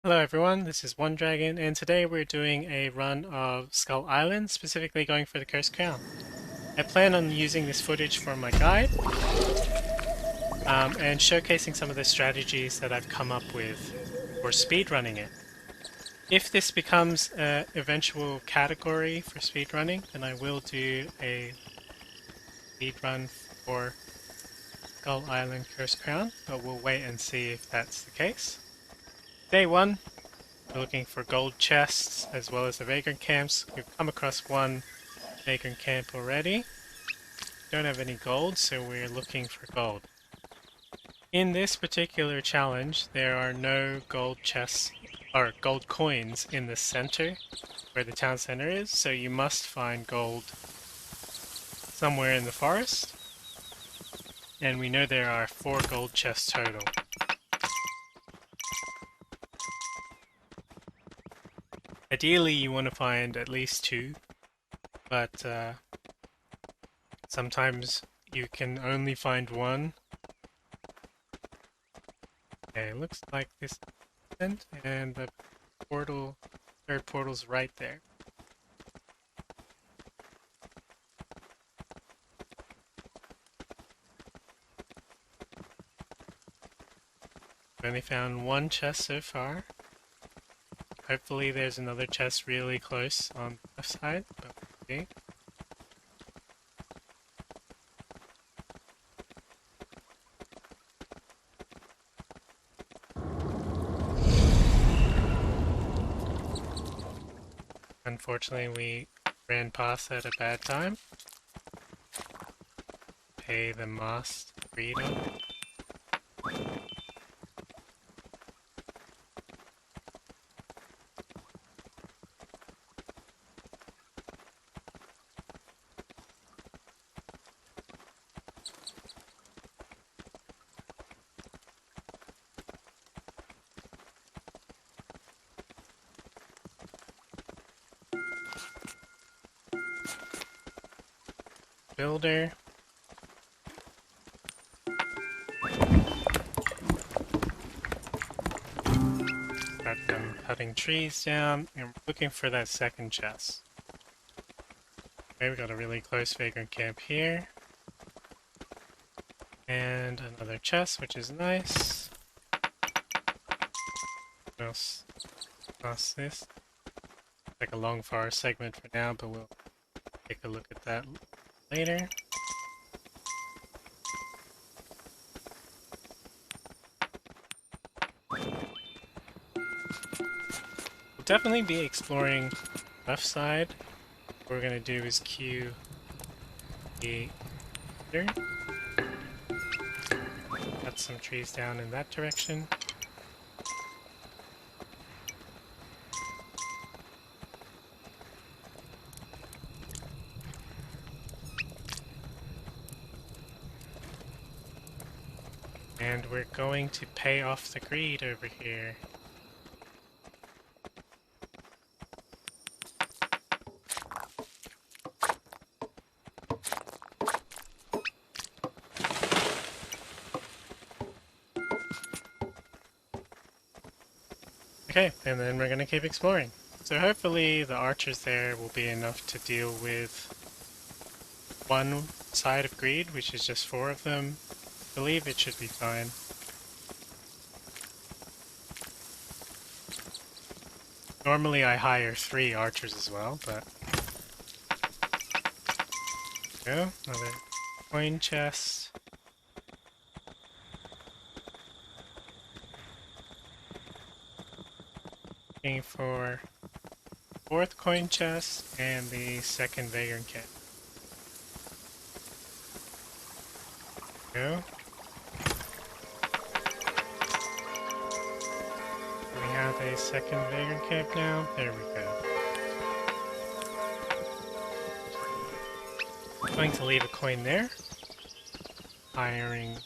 Hello everyone, this is One Dragon, and today we're doing a run of Skull Island, specifically going for the Cursed Crown. I plan on using this footage for my guide, and showcasing some of the strategies that I've come up with for speedrunning it. If this becomes an eventual category for speedrunning, then I will do a speedrun for Skull Island Cursed Crown, but we'll wait and see if that's the case. Day 1. We're looking for gold chests as well as the vagrant camps. We've come across one vagrant camp already. Don't have any gold, so we're looking for gold. In this particular challenge, there are no gold chests or gold coins in the center where the town center is, so you must find gold somewhere in the forest. And we know there are 4 gold chests total. Ideally, you want to find at least 2, but sometimes you can only find 1. Okay, looks like this end, and the portal, third portal's right there. We only found 1 chest so far. Hopefully there's another chest really close on the left side, but we'll see. Unfortunately, we ran past at a bad time. Pay the mast freedom. Builder. Got them cutting trees down, and we're looking for that second chest. Okay, we got a really close vagrant camp here. And another chest, which is nice. What else? Past this. Like a long forest segment for now, but we'll take a look at that later. We'll definitely be exploring left side. What we're gonna do is queue the here. Cut some trees down in that direction. And we're going to pay off the greed over here. Okay, and then we're gonna keep exploring. So hopefully the archers there will be enough to deal with one side of greed, which is just 4 of them. I believe it should be fine. Normally I hire 3 archers as well, but... Go, another coin chest. Looking for 4th coin chest and the 2nd vagrant camp. Go. We have a 2nd vagrant camp now. There we go. I'm going to leave a coin there. Hiring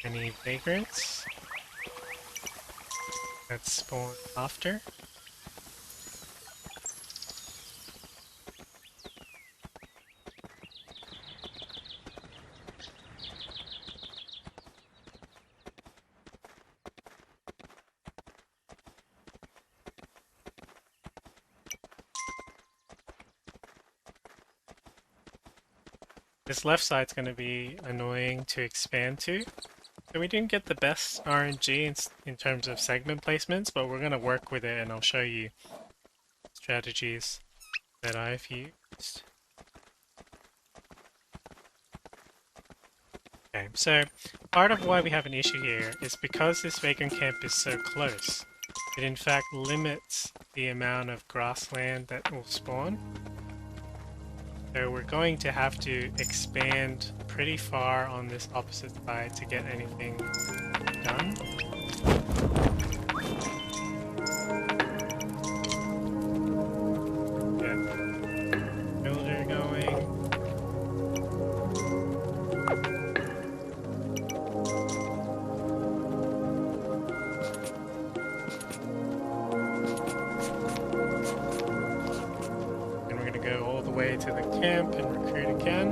any vagrants that spawn after. this left side's going to be annoying to expand to. So we didn't get the best RNG in terms of segment placements, but we're going to work with it and I'll show you strategies that I've used. Okay, so part of why we have an issue here is because this vagrant camp is so close. It in fact limits the amount of grassland that will spawn. So we're going to have to expand pretty far on this opposite side to get anything done. Get builder going. And we're going to go all the way to the camp and recruit again.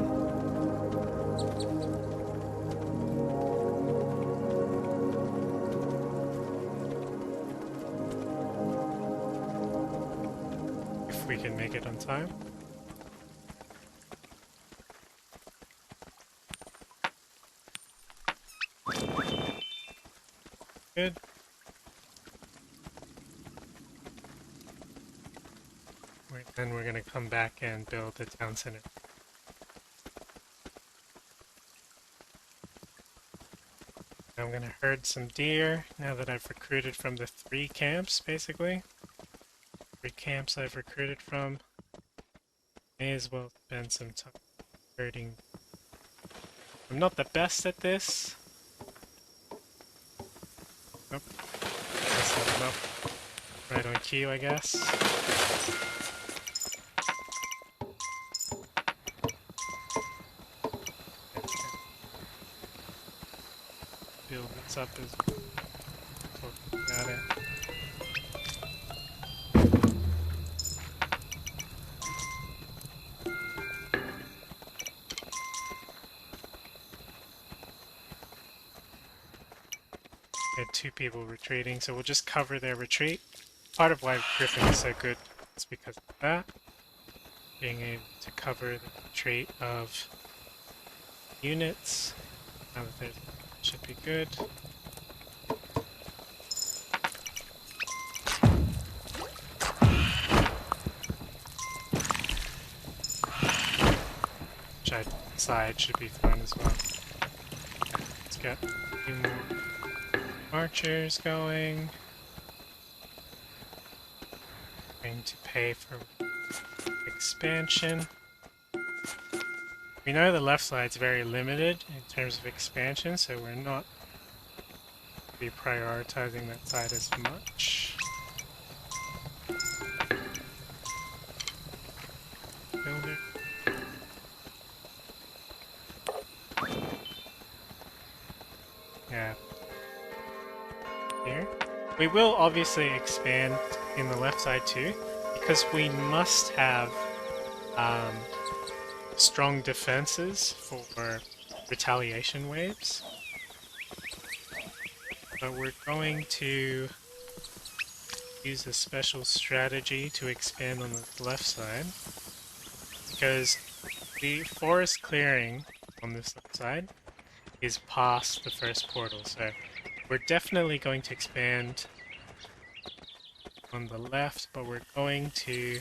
If we can make it on time. Good. Then we're going to come back and build the town center. Now I'm going to herd some deer now that I've recruited from the 3 camps, basically. 3 camps I've recruited from. May as well spend some time herding. I'm not the best at this. Nope. Nope. Right on cue, I guess. Build this up as we talk about it. We had 2 people retreating, so we'll just cover their retreat. Part of why Griffin is so good is because of that. Being able to cover the retreat of units. Now that there's should be good. Which side should be fun as well. Let's get a few more archers going. Going to pay for expansion. We know the left side's very limited in terms of expansion, so we're not be prioritizing that side as much. Builder. Yeah. Here. We will obviously expand in the left side too, because we must have strong defenses for retaliation waves. But we're going to use a special strategy to expand on the left side, because the forest clearing on this left side is past the first portal, so we're definitely going to expand on the left, but we're going to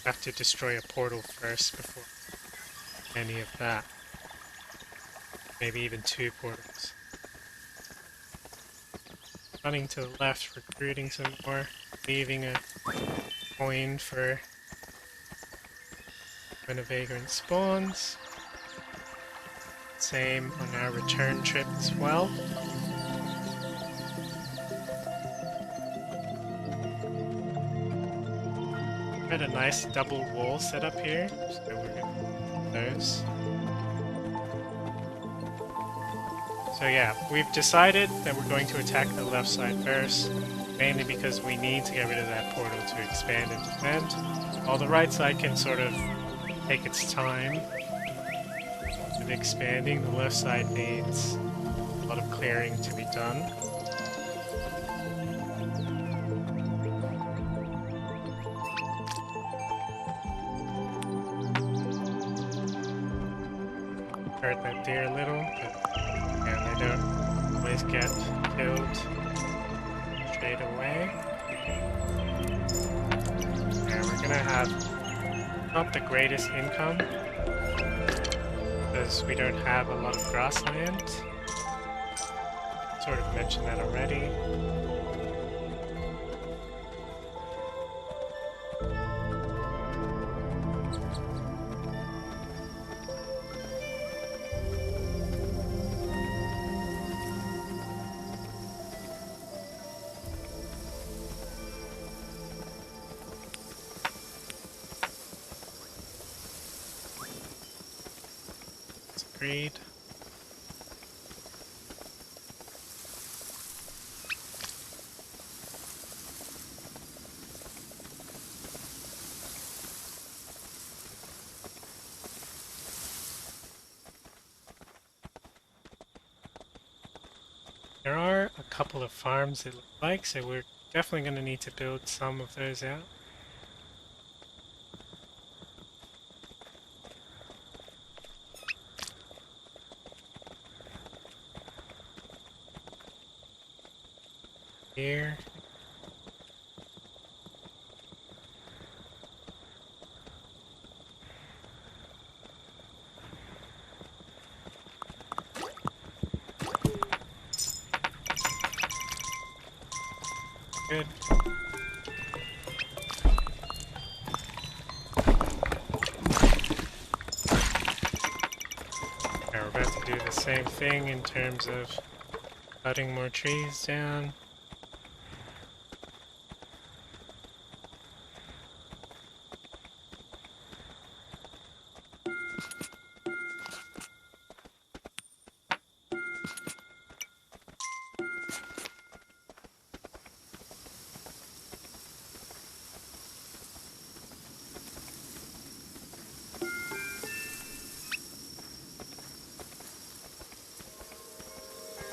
have to destroy a portal first before any of that. Maybe even 2 portals. Running to the left, recruiting some more, leaving a coin for when a vagrant spawns. Same on our return trip as well. Got a nice double wall set up here, so we're gonna do those. So yeah, we've decided that we're going to attack the left side first, mainly because we need to get rid of that portal to expand and defend, while the right side can sort of take its time with expanding. The left side needs a lot of clearing to be done. hurt that deer a little, but yeah, they don't always get killed straight away. Yeah, we're gonna have not the greatest income because we don't have a lot of grassland. Sort of mentioned that already. Agreed. There are a couple of farms it looks like, so we're definitely going to need to build some of those out. Here. Good. Now we're about to do the same thing in terms of cutting more trees down.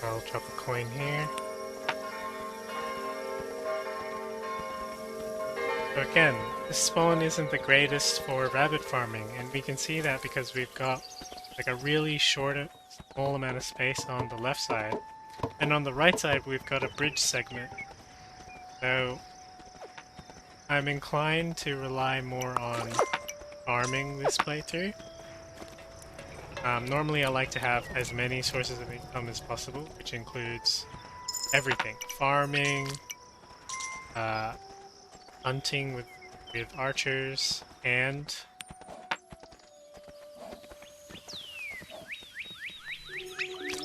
I'll drop a coin here. So again, this spawn isn't the greatest for rabbit farming, and we can see that because we've got like a really short, small amount of space on the left side. And on the right side, we've got a bridge segment. So I'm inclined to rely more on farming this playthrough. Normally I like to have as many sources of income as possible, which includes everything. Farming, hunting with archers, and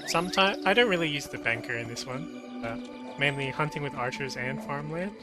sometimes I don't really use the banker in this one, but mainly hunting with archers and farmland.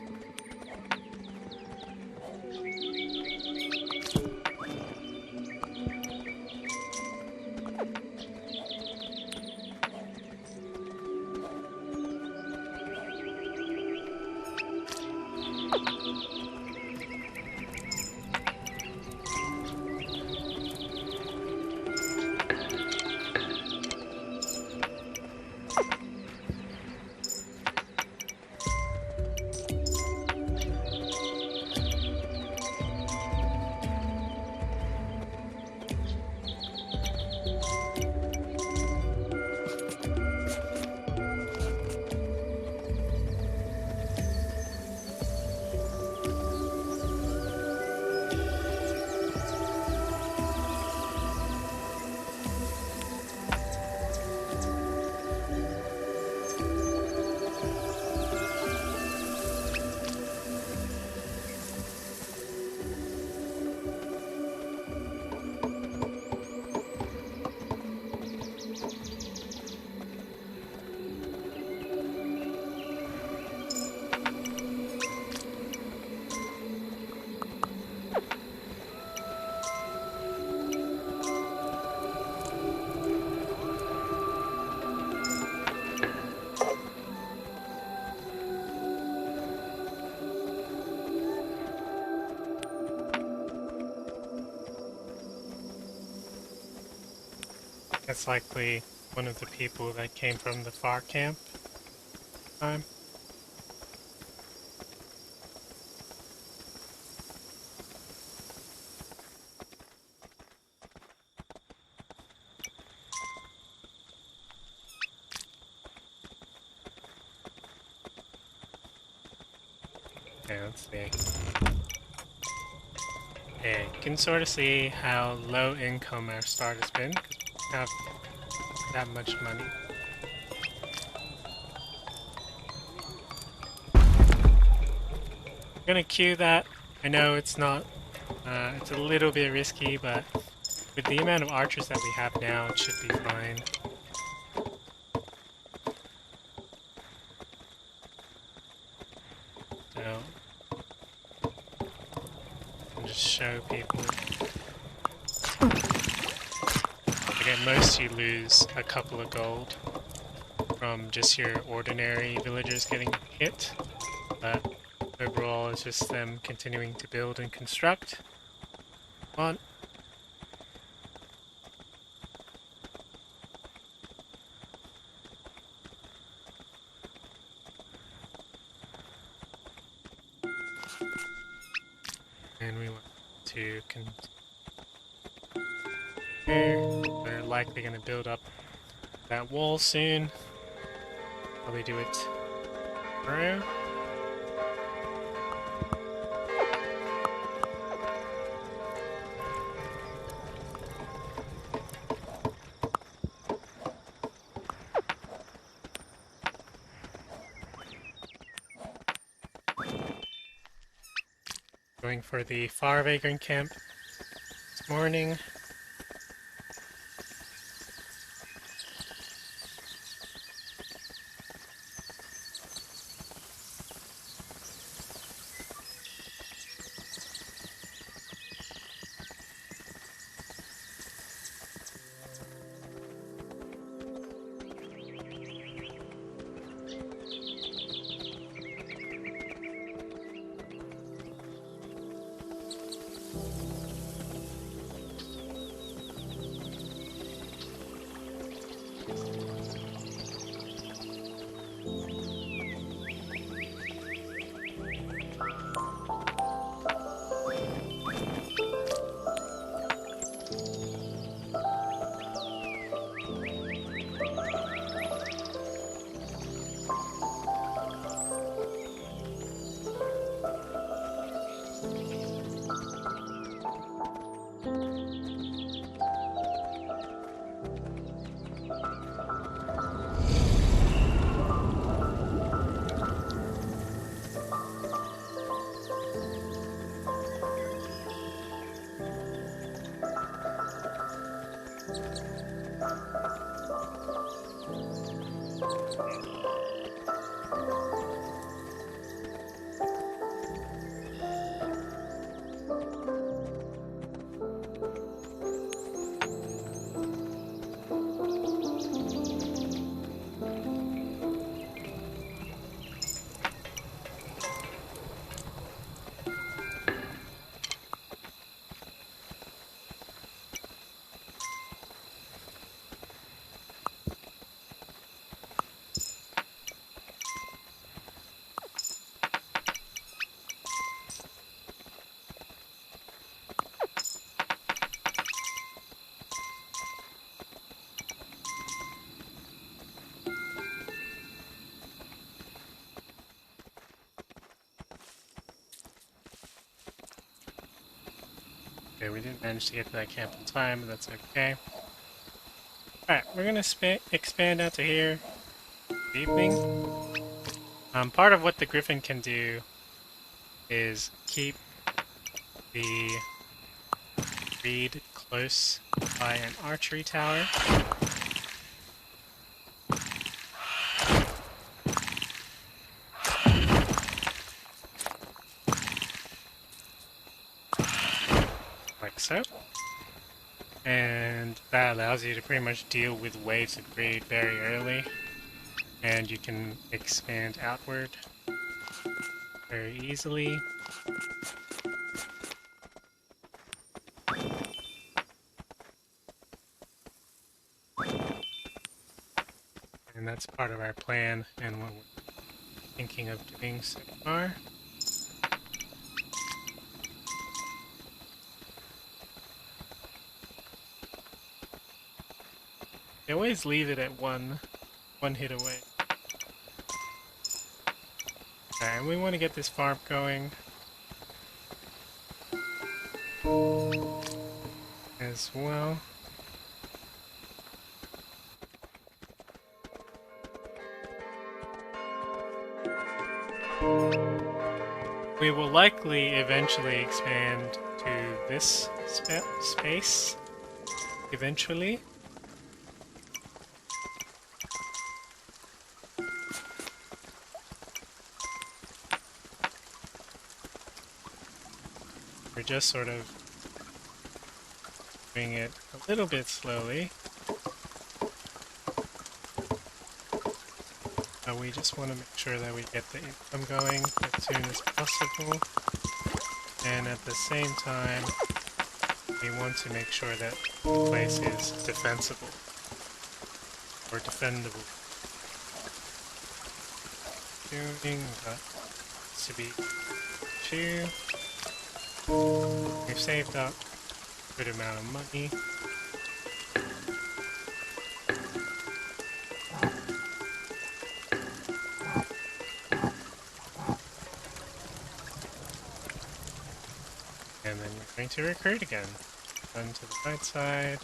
That's likely one of the people that came from the far camp. Yeah, let's see. Okay, you can sort of see how low income our start has been, because we don't have that much money. I'm gonna queue that. I know it's not, it's a little bit risky, but with the amount of archers that we have now, it should be fine. So, I'll just show people. Like at most you lose a couple of gold from just your ordinary villagers getting hit, but overall it's just them continuing to build and construct. On. And we want to continue. They're likely going to build up that wall soon. Probably do it tomorrow. Going for the far vagrant camp this morning. Okay, we didn't manage to get to that camp in time, but that's okay. Alright, we're gonna expand out to here. Good evening. Part of what the Griffin can do is keep the reed close by an archery tower. Like so. And that allows you to pretty much deal with waves of greed very early. And you can expand outward very easily. And that's part of our plan and what we're thinking of doing so far. They always leave it at one hit away. And we want to get this farm going as well. We will likely eventually expand to this space eventually. We're just sort of doing it a little bit slowly. But we just want to make sure that we get the income going as soon as possible. And at the same time, we want to make sure that the place is defensible or defendable. Doing that to be 2. We've saved up a good amount of money. And then we're going to recruit again. Run to the right side.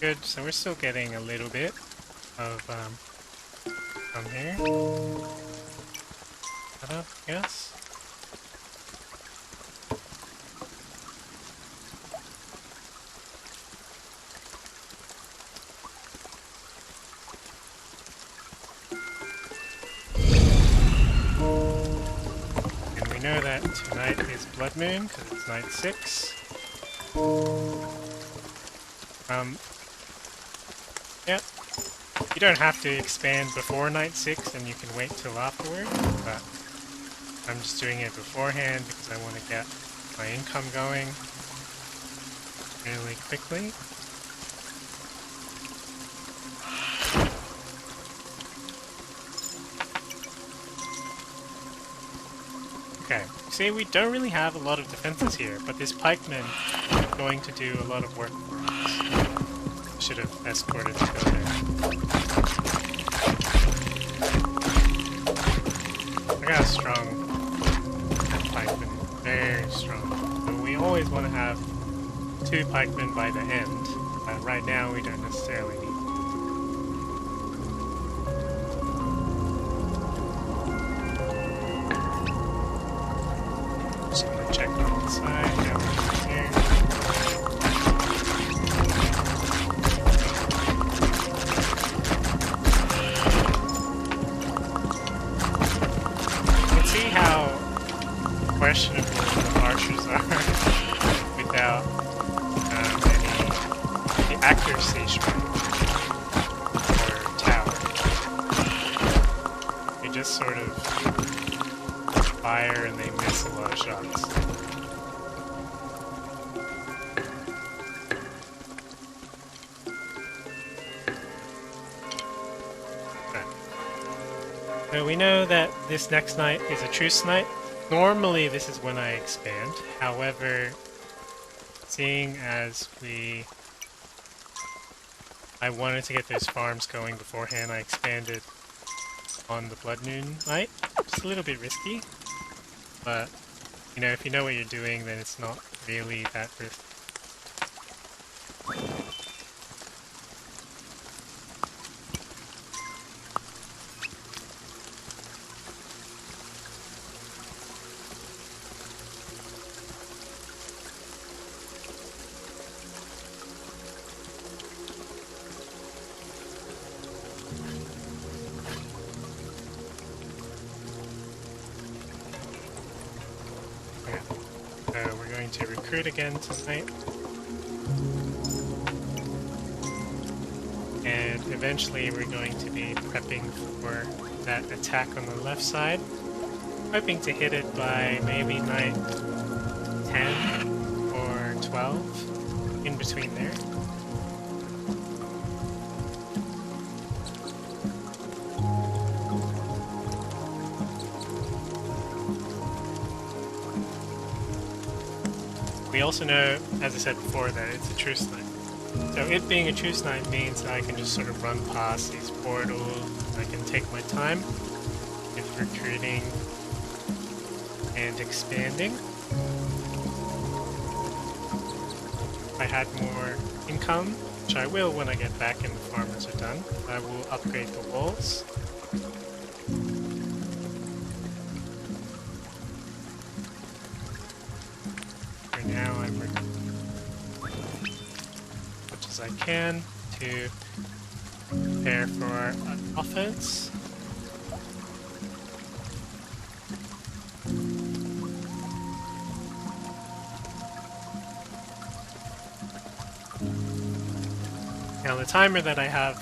Good, so we're still getting a little bit of from here. Cut up, I guess. And we know that tonight is Blood Moon because it's night 6. Yeah, you don't have to expand before night 6 and you can wait till afterward, but I'm just doing it beforehand because I want to get my income going really quickly. Okay, see, we don't really have a lot of defenses here, but this pikeman is going to do a lot of work for us. Should have escorted to go there. I got a strong pikeman, very strong. But we always want to have 2 pikemen by the end, but right now we don't necessarily need. Just gonna check on the side, now we're here. Questionable the archers are without any accuracy shrine or tower. They just sort of fire and they miss a lot of shots. Okay. So we know that this next night is a truce night. Normally this is when I expand, however, seeing as I wanted to get those farms going beforehand, I expanded on the Blood Moon night. It's a little bit risky, but, you know, if you know what you're doing, then it's not really that risky. to recruit again tonight. And eventually we're going to be prepping for that attack on the left side. Hoping to hit it by maybe night 10 or 12, in between there. We also know, as I said before, that it's a truce night. So it being a truce night means that I can just sort of run past these portals. I can take my time with recruiting and expanding. If I had more income, which I will when I get back and the farmers are done, I will upgrade the walls. For now, I'm as much as I can to prepare for offense. Now the timer that I have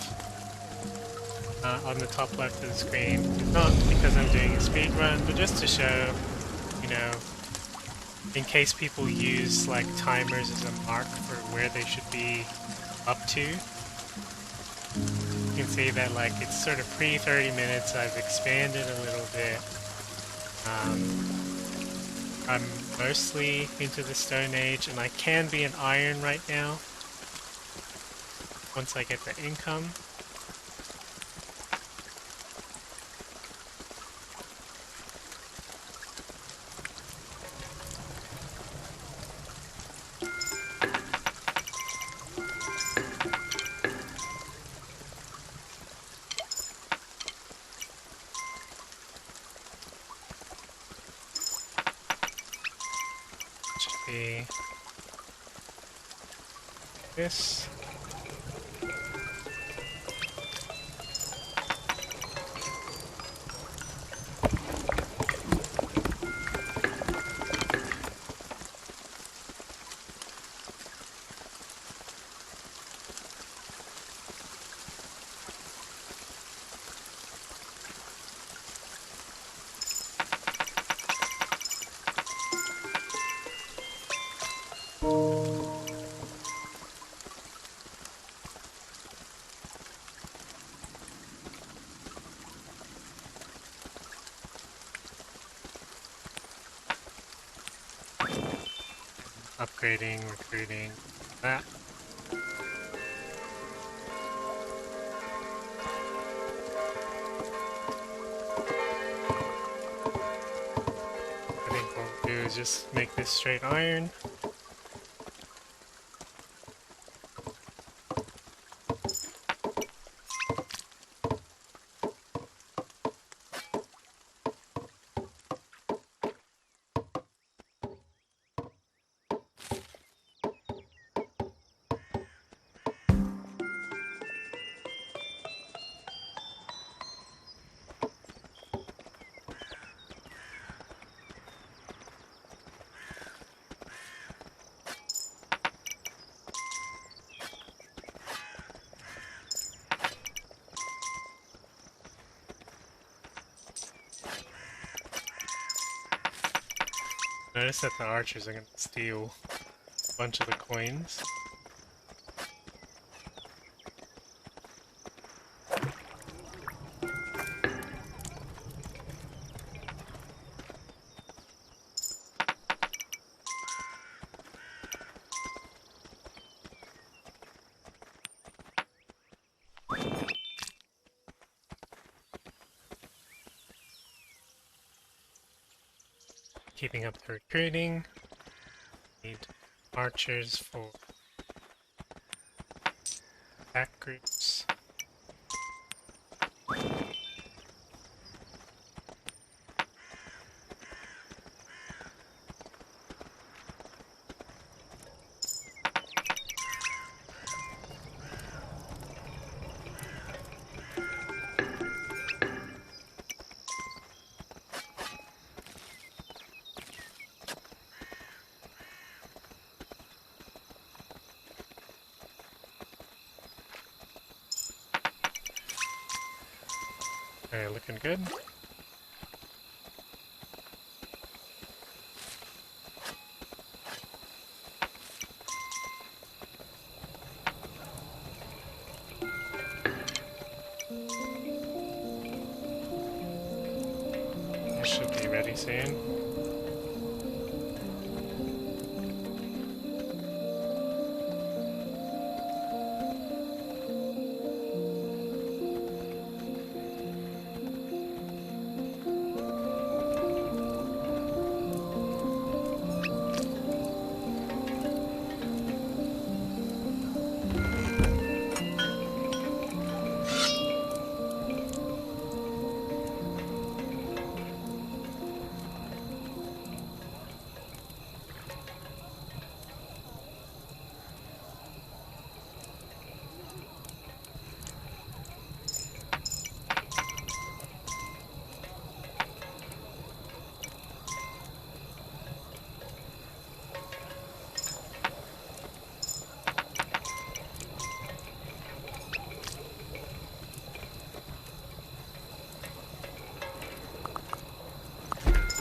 on the top left of the screen is not because I'm doing a speed run, but just to show, you know, in case people use like timers as a mark for where they should be up to. You can see that like it's sort of pre 30 minutes, I've expanded a little bit. I'm mostly into the Stone Age and I can be an Iron right now once I get the income. Should be this. Upgrading, recruiting, that. I think what we'll do is just make this straight iron. Notice that the archers are going to steal a bunch of the coins. Keeping up the recruiting. Need archers for attack groups. Okay, looking good. It should be ready soon.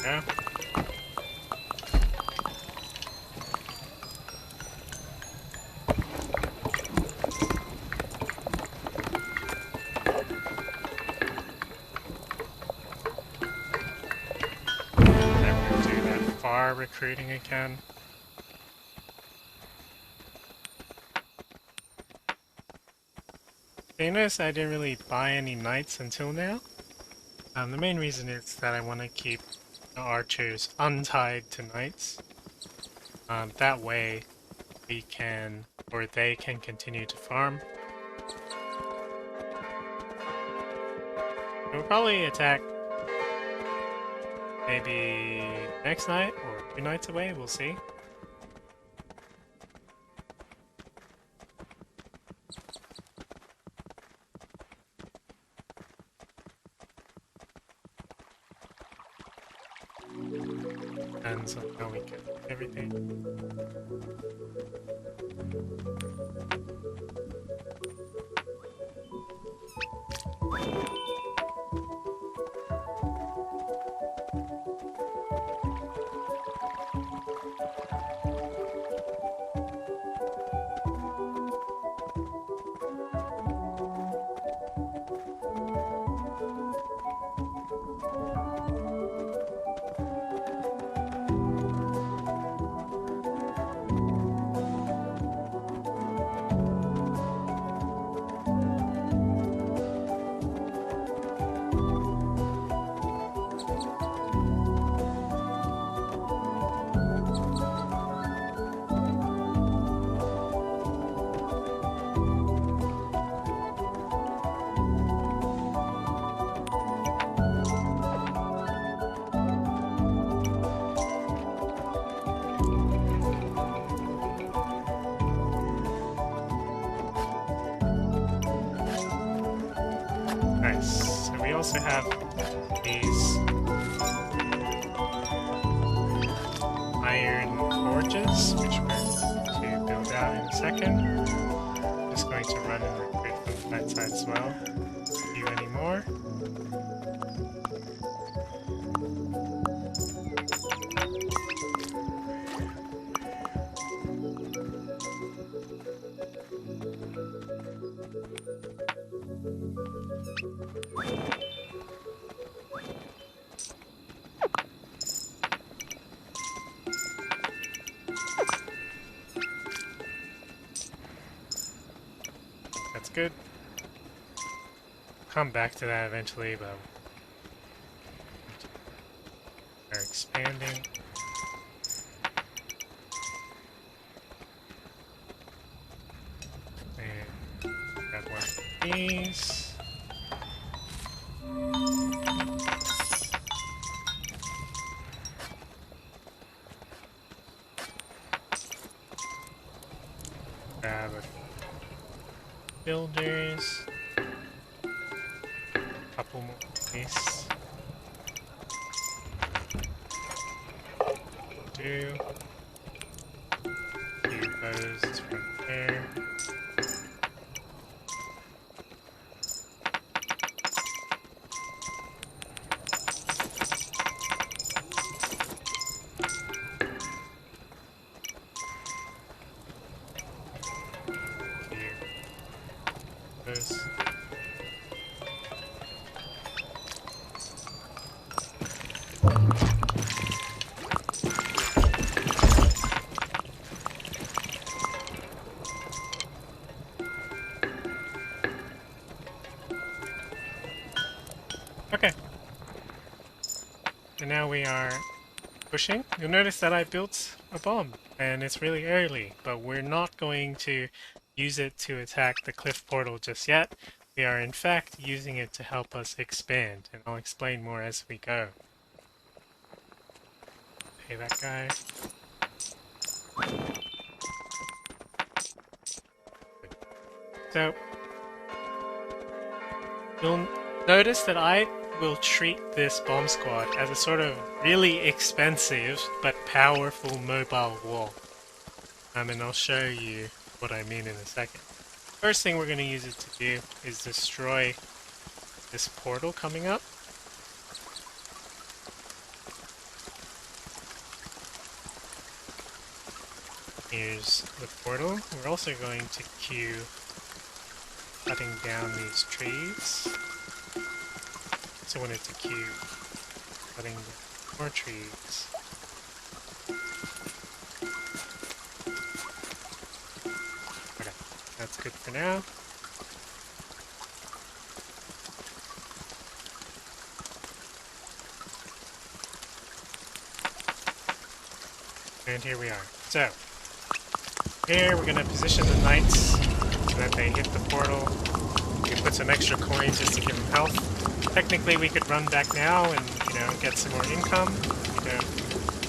Yeah. Never do that far recruiting again. You notice I didn't really buy any knights until now. The main reason is that I want to keep the archers untied to knights. That way we can, or they can continue to farm. We'll probably attack maybe next night or 2 nights away, we'll see. Depends on how we get everything. Nice. So we also have these iron forges, which we're going to build out in a second. Just going to run and recruit from that side as well. Do any more? That's good. Come back to that eventually, but we're expanding. And grab one of these. Grab a builders. Couple more of these. Do. Few bows from there. Okay. And now we are pushing. You'll notice that I built a bomb, and it's really early, but we're not going to use it to attack the cliff portal just yet. We are in fact using it to help us expand, and I'll explain more as we go. Hey, that guy. So, you'll notice that I will treat this bomb squad as a sort of really expensive but powerful mobile wall. And I'll show you what I mean in a second. First thing we're going to use it to do is destroy this portal coming up. Here's the portal. We're also going to queue cutting down these trees. So I wanted to queue cutting down more trees. Okay, that's good for now. And here we are. So, here we're going to position the knights so that they hit the portal. We can put some extra coins just to give them health. Technically we could run back now and, you know, get some more income. We don't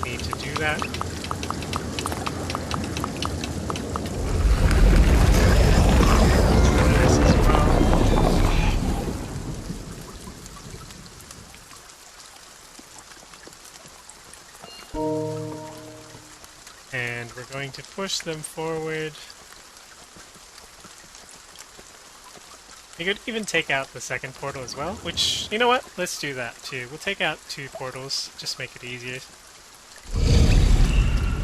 need to do that. This as well. And we're going to push them forward. You could even take out the second portal as well, which, you know what? Let's do that too. We'll take out 2 portals, just make it easier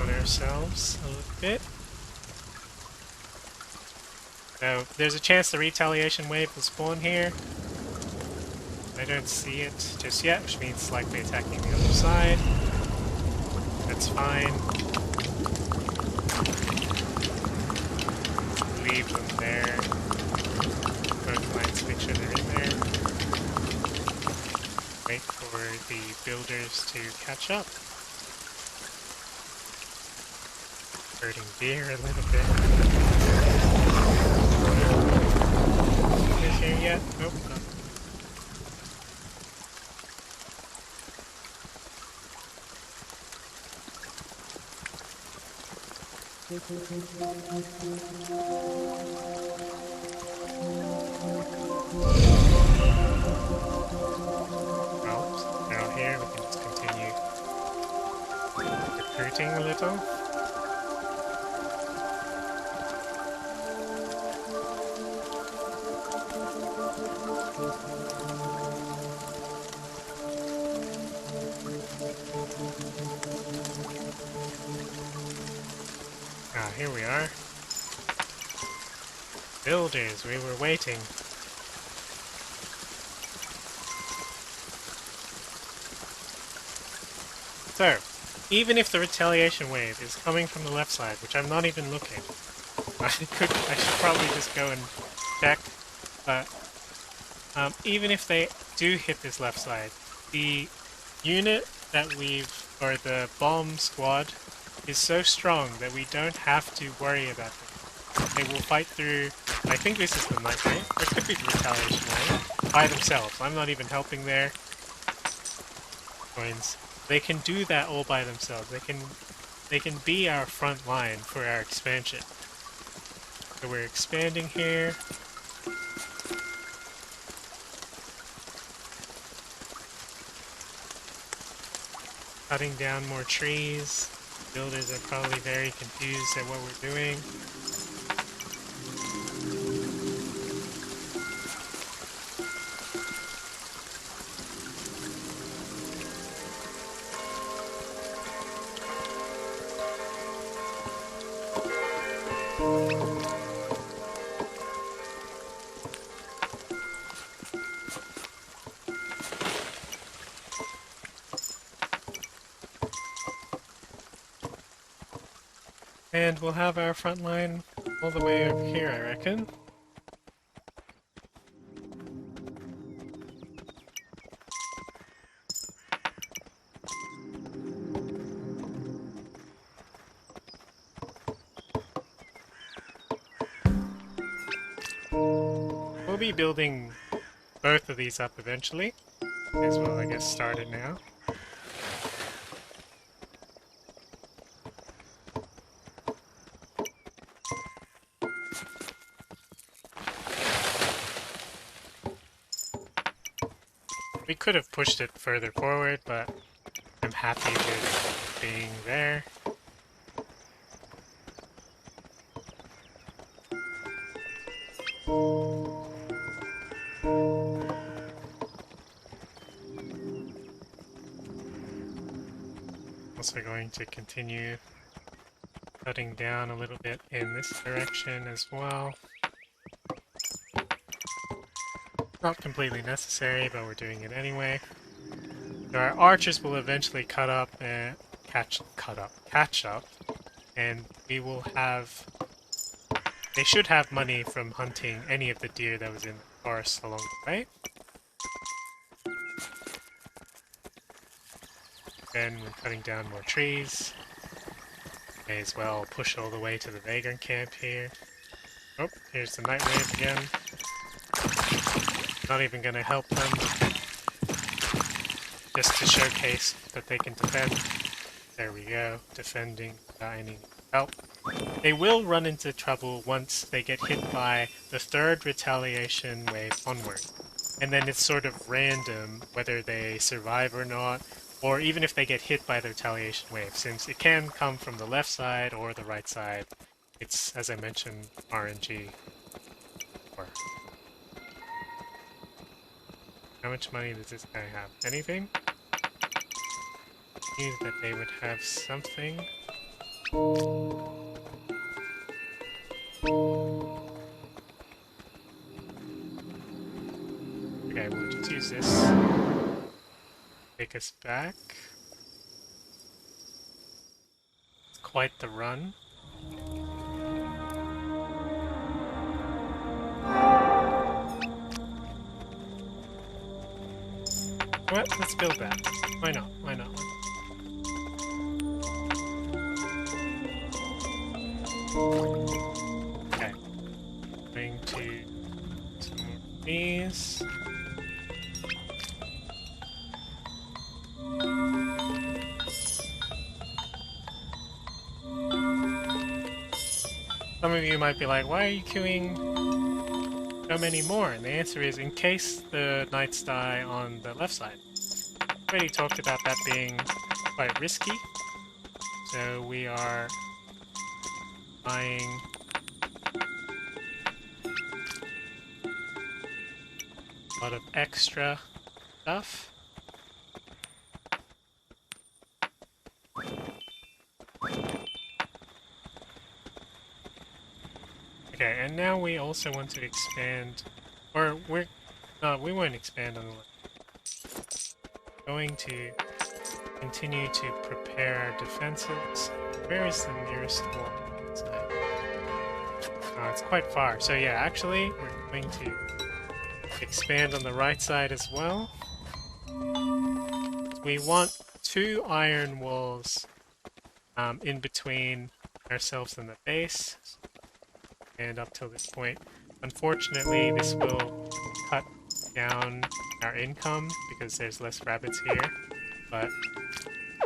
on ourselves a little bit. So, there's a chance the retaliation wave will spawn here. I don't see it just yet, which means it's likely attacking the other side. That's fine. Leave them there. Both lines, make sure they're in there. Wait for the builders to catch up. Hurting beer a little bit. Is here yet? Nope, not. Well, they're not here, we can just continue recruiting a little. Ah, here we are. Builders, we were waiting. So, even if the retaliation wave is coming from the left side, which I'm not even looking, I should probably just go and check, but even if they do hit this left side, the unit that or the bomb squad is so strong that we don't have to worry about them. They will fight through, I think this is the night wave, or it could be the retaliation wave, by themselves. I'm not even helping there. Coins. They can do that all by themselves. They can be our front line for our expansion. So we're expanding here. Cutting down more trees. Builders are probably very confused at what we're doing. And we'll have our front line all the way over here, I reckon. We'll be building both of these up eventually. May as well, I guess, start it now. We could have pushed it further forward, but I'm happy with being there. Also going to continue cutting down a little bit in this direction as well. Not completely necessary, but we're doing it anyway. So our archers will eventually catch up, and we will have. They should have money from hunting any of the deer that was in the forest along the way. Then we're cutting down more trees. May as well push all the way to the vagrant camp here. Oh, here's the night wave again. Not even gonna help them. Just to showcase that they can defend. There we go, defending without any help. They will run into trouble once they get hit by the third retaliation wave onward. And then it's sort of random whether they survive or not, or even if they get hit by the retaliation wave, since it can come from the left side or the right side. It's, as I mentioned, RNG. How much money does this guy have? Anything? I knew that they would have something. Okay, we'll just use this. Take us back. It's quite the run. Well, let's build that. Why not? Why not? Okay. Going to some more of these. Some of you might be like, why are you queuing so many more? And the answer is in case the knights die on the left side. Already talked about that being quite risky, so we are buying a lot of extra stuff. Okay, and now we also want to expand, or we won't expand on the left. Going to continue to prepare our defenses. Where is the nearest wall? It's quite far. So yeah, actually, we're going to expand on the right side as well. We want 2 iron walls in between ourselves and the base. And up till this point. Unfortunately, this will cut down our income because there's less rabbits here, but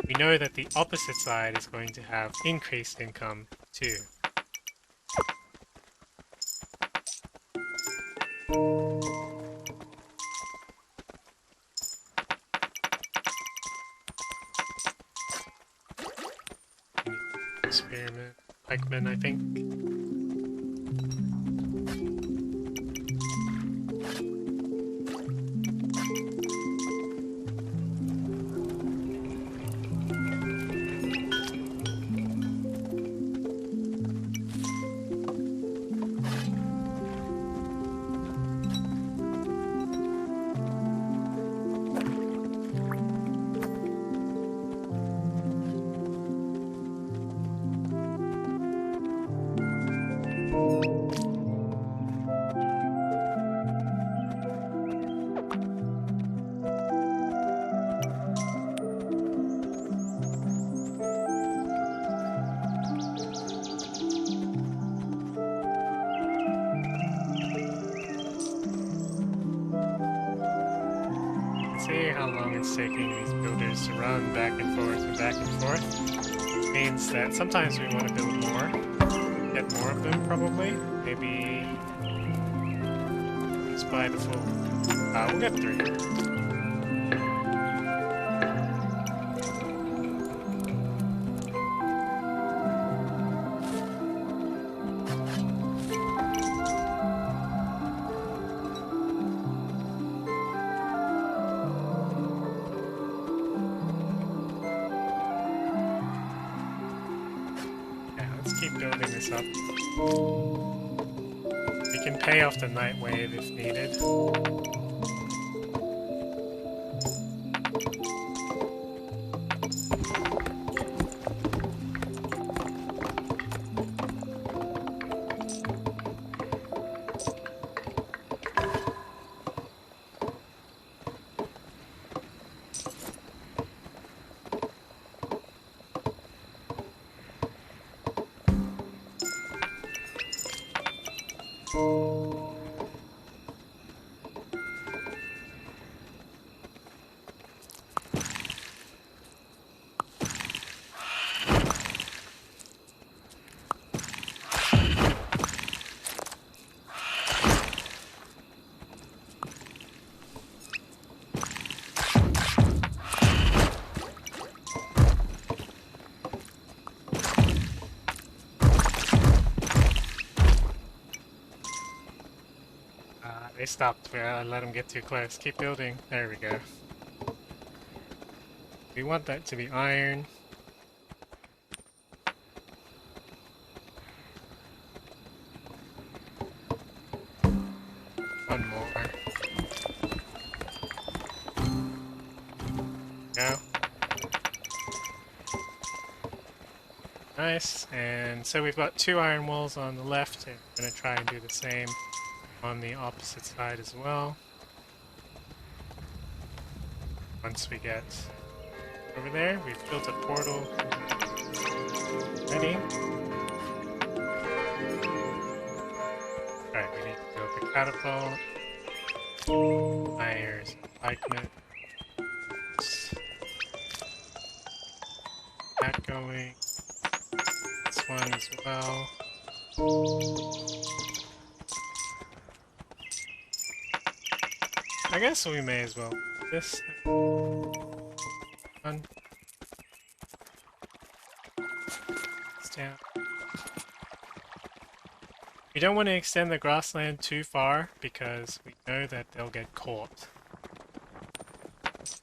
we know that the opposite side is going to have increased income too. Experiment, pikeman, I think. how long it's taking these builders to run back and forth and back and forth. Means that sometimes we want to build more, get more of them probably. Maybe let's buy the full. We'll get 3. Keep building this up. We can pay off the night wave if needed. They stopped. I let them get too close. Keep building. There we go. We want that to be iron. One more. Go. Nice. And so we've got 2 iron walls on the left, and we're going to try and do the same on the opposite side as well. Once we get over there, we've built a portal. Ready? Alright, we need to build the catapult. Iron's pikeman. That going. This one as well. I guess we may as well. This one. It's down. We don't want to extend the grassland too far because we know that they'll get caught. Let's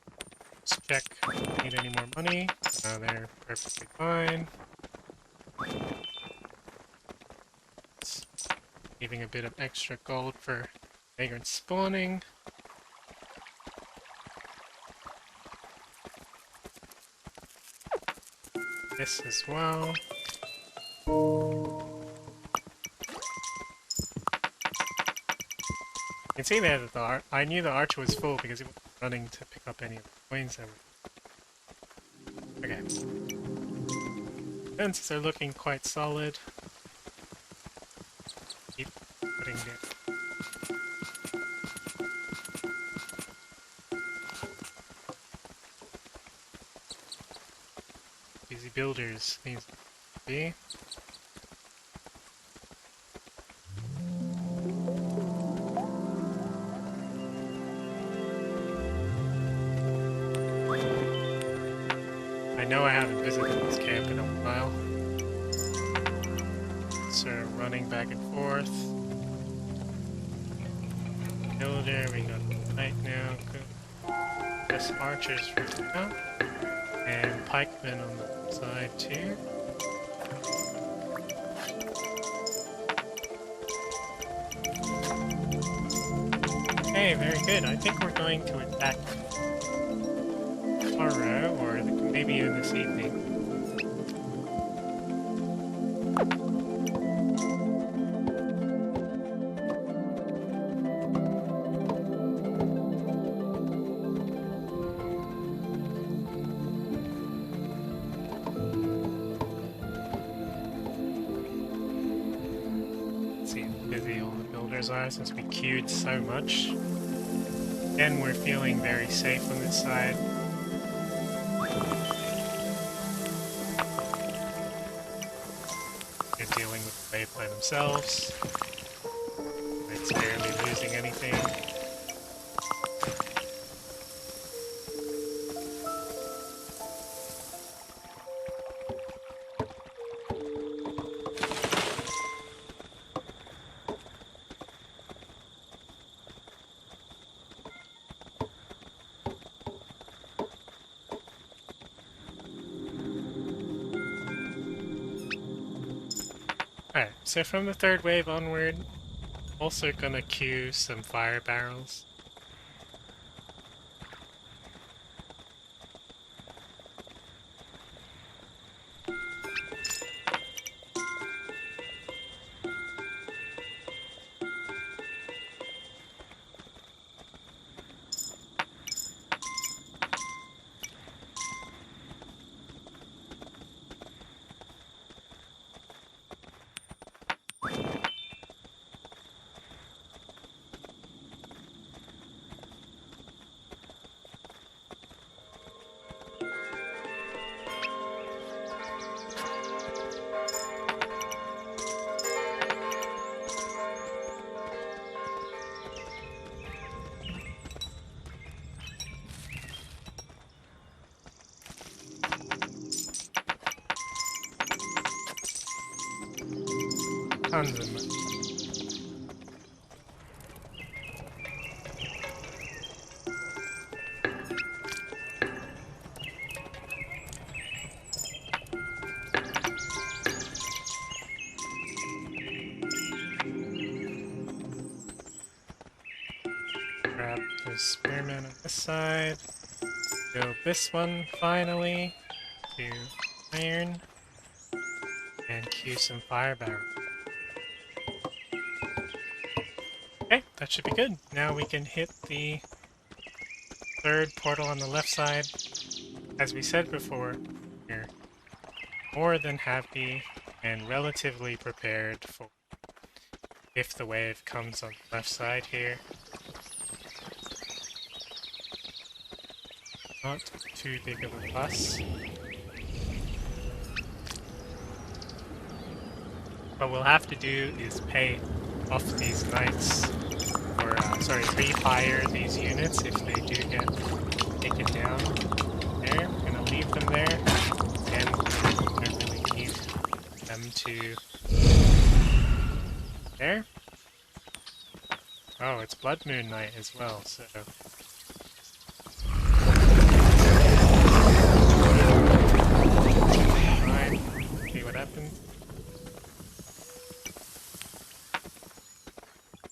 check if we need any more money. No, they're perfectly fine. Leaving a bit of extra gold for vagrant spawning. This as well. You can see there that I knew the archer was full because he wasn't running to pick up any of the coins that were... Okay. Fences are looking quite solid. Keep putting it. Easy builders needs to be. I know I haven't visited this camp in a while. So running back and forth. Builder, we got knight now. Good. Yes, archers for now. And pikemen on the side too. Okay, very good. I think we're going to attack tomorrow, or maybe even this evening. Let's see how busy all the builders are since we queued so much. Again, we're feeling very safe on this side. They're dealing with the wave by themselves. It's barely losing anything. Alright, so from the third wave onward, also gonna queue some fire barrels. Tons of money. Grab the spearman on this side. Build this one finally to iron. And queue some fire barrels. Okay, that should be good. Now we can hit the third portal on the left side. As we said before, we're more than happy and relatively prepared for if the wave comes on the left side here. Not too big of a fuss. What we'll have to do is pay off these knights, or sorry, refire these units if they do get taken down. There, I'm gonna leave them there, and I don't really need them to... There? Oh, it's Blood Moon Night as well, so... Fine, see what happens.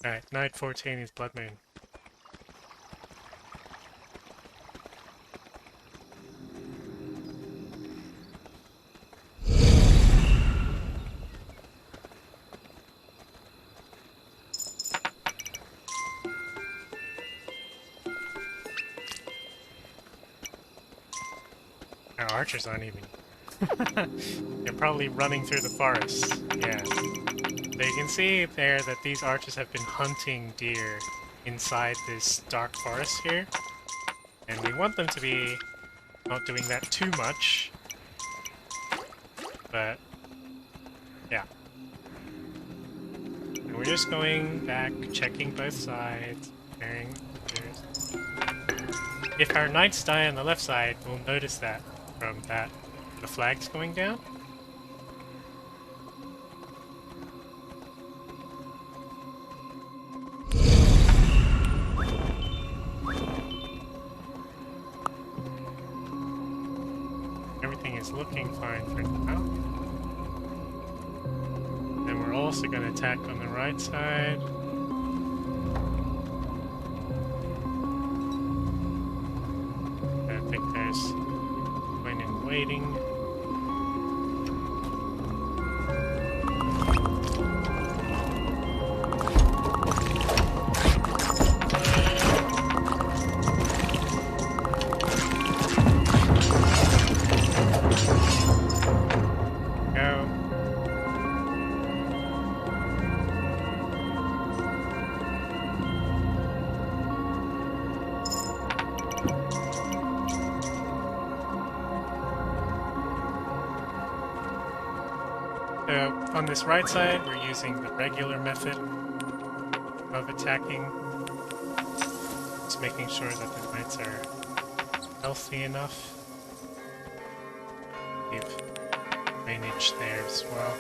Alright, night 14 is Blood Moon. Our archers aren't even... They're probably running through the forest. Yeah. So you can see there that these archers have been hunting deer inside this dark forest here. And we want them to be not doing that too much. But, yeah. And we're just going back, checking both sides, preparing. If our knights die on the left side, we'll notice that from that, the flags going down. Everything is looking fine for now. Then we're also going to attack on the right side. I think there's point in waiting. On this right side, we're using the regular method of attacking. Just making sure that the knights are healthy enough. Leave drainage there as well.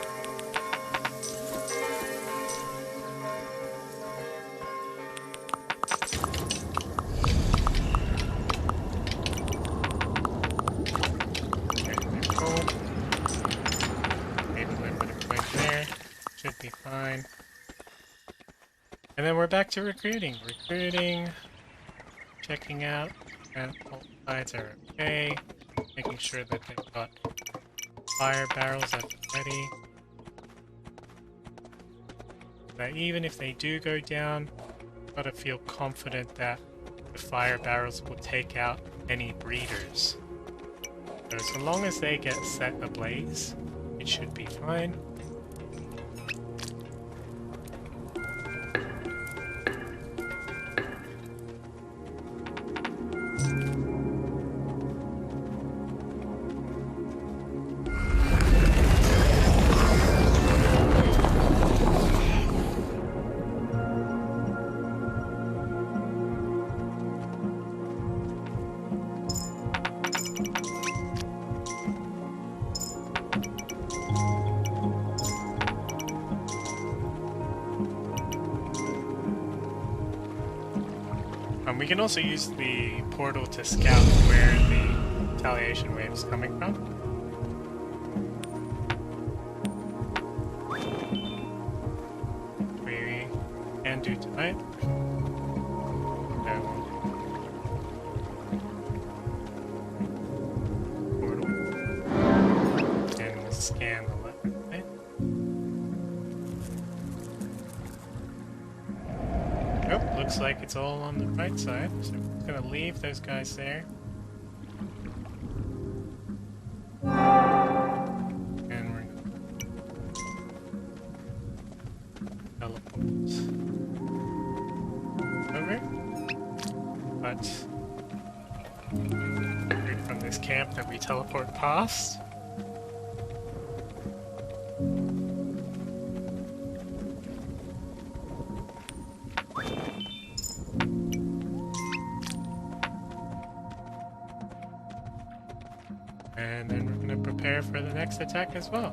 Should be fine. And then we're back to recruiting. Recruiting, checking out that all sides are okay, making sure that they've got fire barrels at the ready. But even if they do go down, you've got to feel confident that the fire barrels will take out any breeders. So long as they get set ablaze, it should be fine. We can also use the portal to scout where the retaliation wave is coming from. We can do tonight. Portal. And we'll scan the left, right? Nope, looks like it's all on the right side, so we're just gonna leave those guys there. And we're gonna teleport over. But from this camp that we teleport past. And then we're going to prepare for the next attack as well.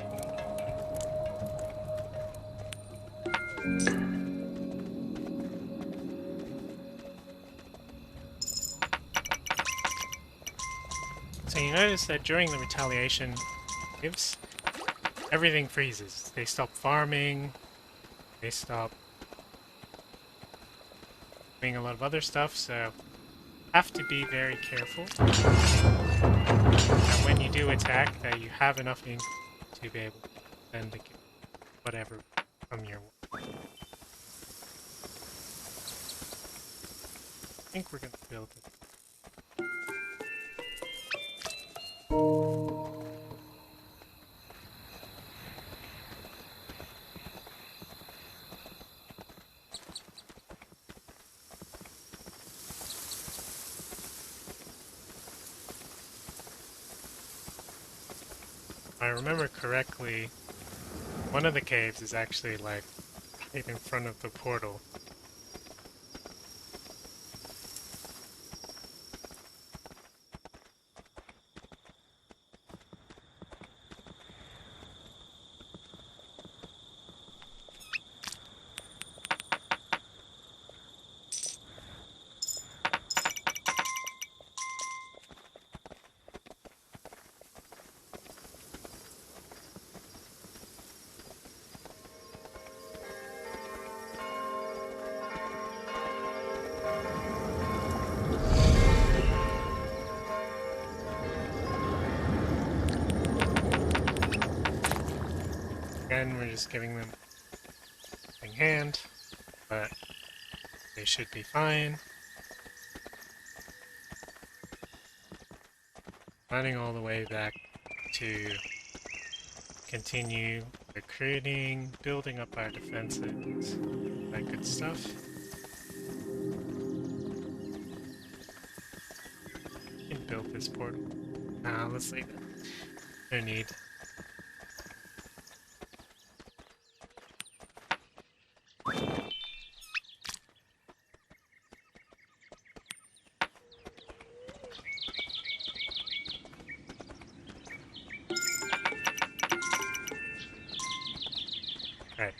So you notice that during the retaliation waves, everything freezes. They stop farming, they stop doing a lot of other stuff, so have to be very careful. And when you do attack, that you have enough ink to be able to send the whatever from your way. I think we're going to build it. If I remember correctly, one of the caves is actually like right in front of the portal. Again, we're just giving them a hand, but they should be fine. Running all the way back to continue recruiting, building up our defenses, that good stuff. We can build this portal. Let's leave it. No need.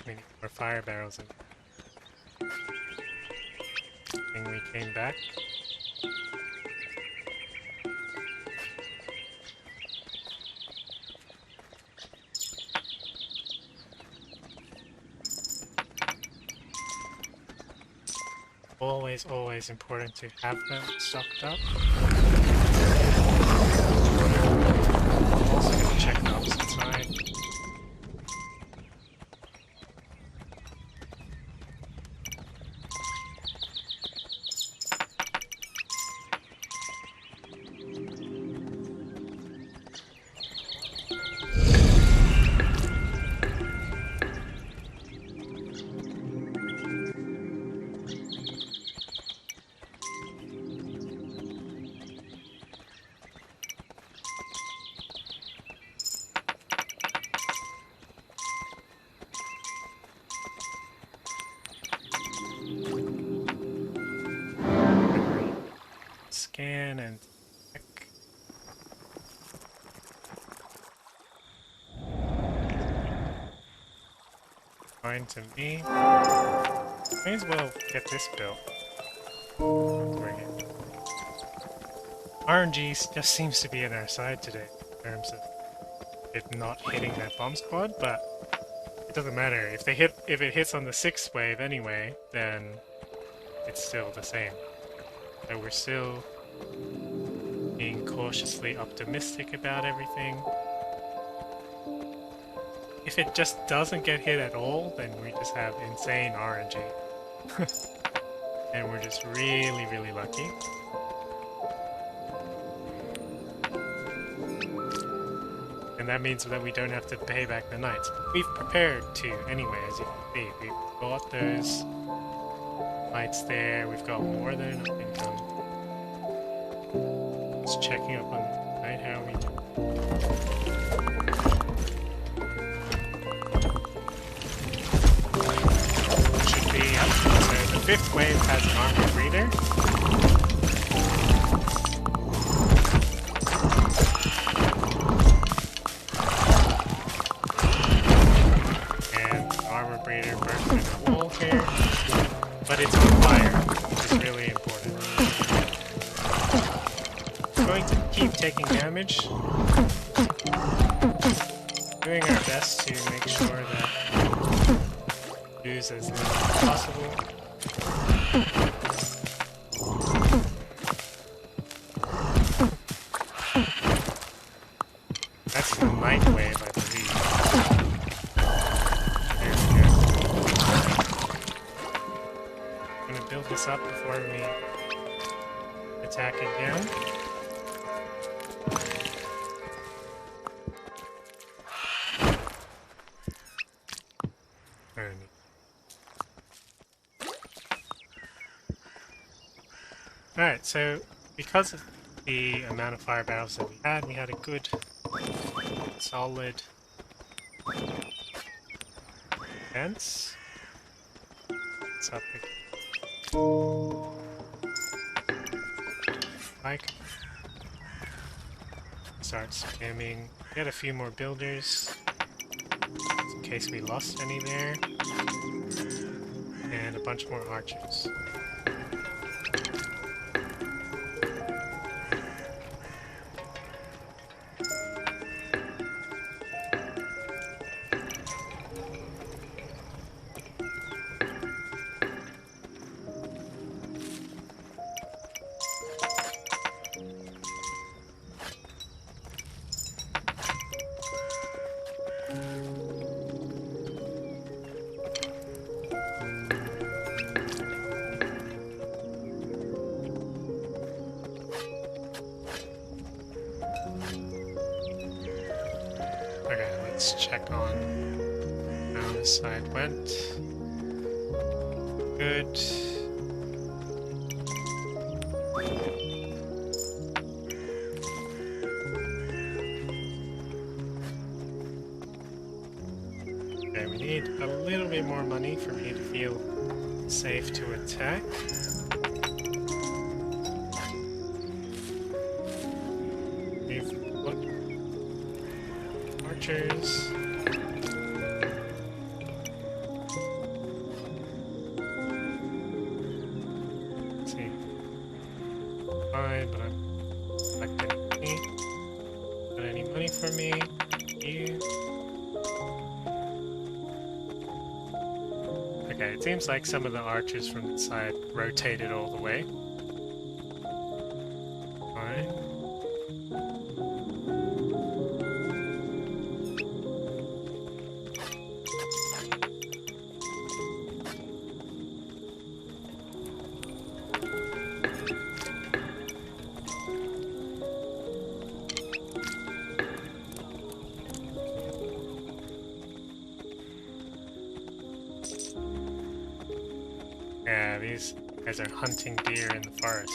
We need more fire barrels. And we came back. Always, always important to have them stocked up. Also gonna check the opposite side. Scan and check. Fine to me. May as well get this built. RNG just seems to be on our side today in terms of it not hitting that bomb squad, but it doesn't matter. If it hits on the 6th wave anyway, then it's still the same. So we're still being cautiously optimistic about everything. If it just doesn't get hit at all, then we just have insane RNG. And we're just really, really lucky. And that means that we don't have to pay back the knights. We've prepared to anyway, as you can see. We've got those knights there. We've got more than enough income. Just checking up on the night, how are we doing? Should be up. So the 5th wave has an armor breeder. And the armor breeder burst in the wall here. But it's on fire, which is really important. Going to keep taking damage. Doing our best to make sure that we lose as little as possible. That's the night wave, I believe. There we go. I'm gonna build this up before we attack again. Alright, so because of the amount of fire barrels that we had a good, solid defense. What's up again? Like, start spamming. Get a few more builders in case we lost any there, and a bunch more archers. Let's check on how this side went. Good. Okay, we need a little bit more money for me to feel safe to attack. Archers. fine, but I'm collecting money. Got any money for me? You? Okay, it seems like some of the archers from the side rotated all the way. Fine. Yeah, these guys are hunting deer in the forest.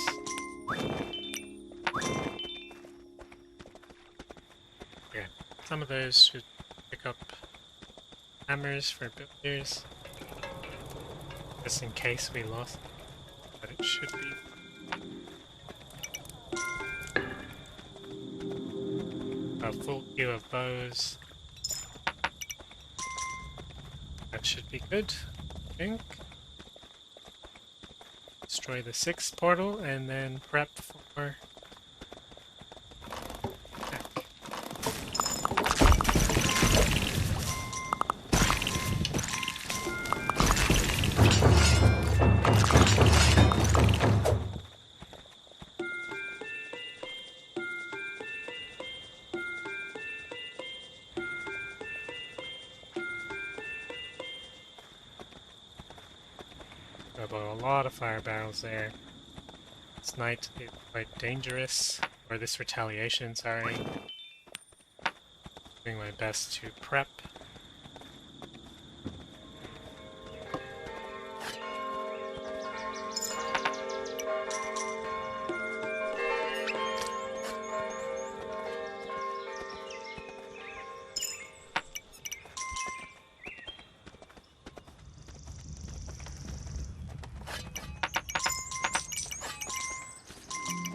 Yeah, some of those should pick up hammers for builders, just in case we lost, but it should be. A full queue of bows. That should be good, I think. Destroy the 6th portal and then prep for attack. About a lot of fire barrels there. This night is quite dangerous, or this retaliation, sorry. Doing my best to prep.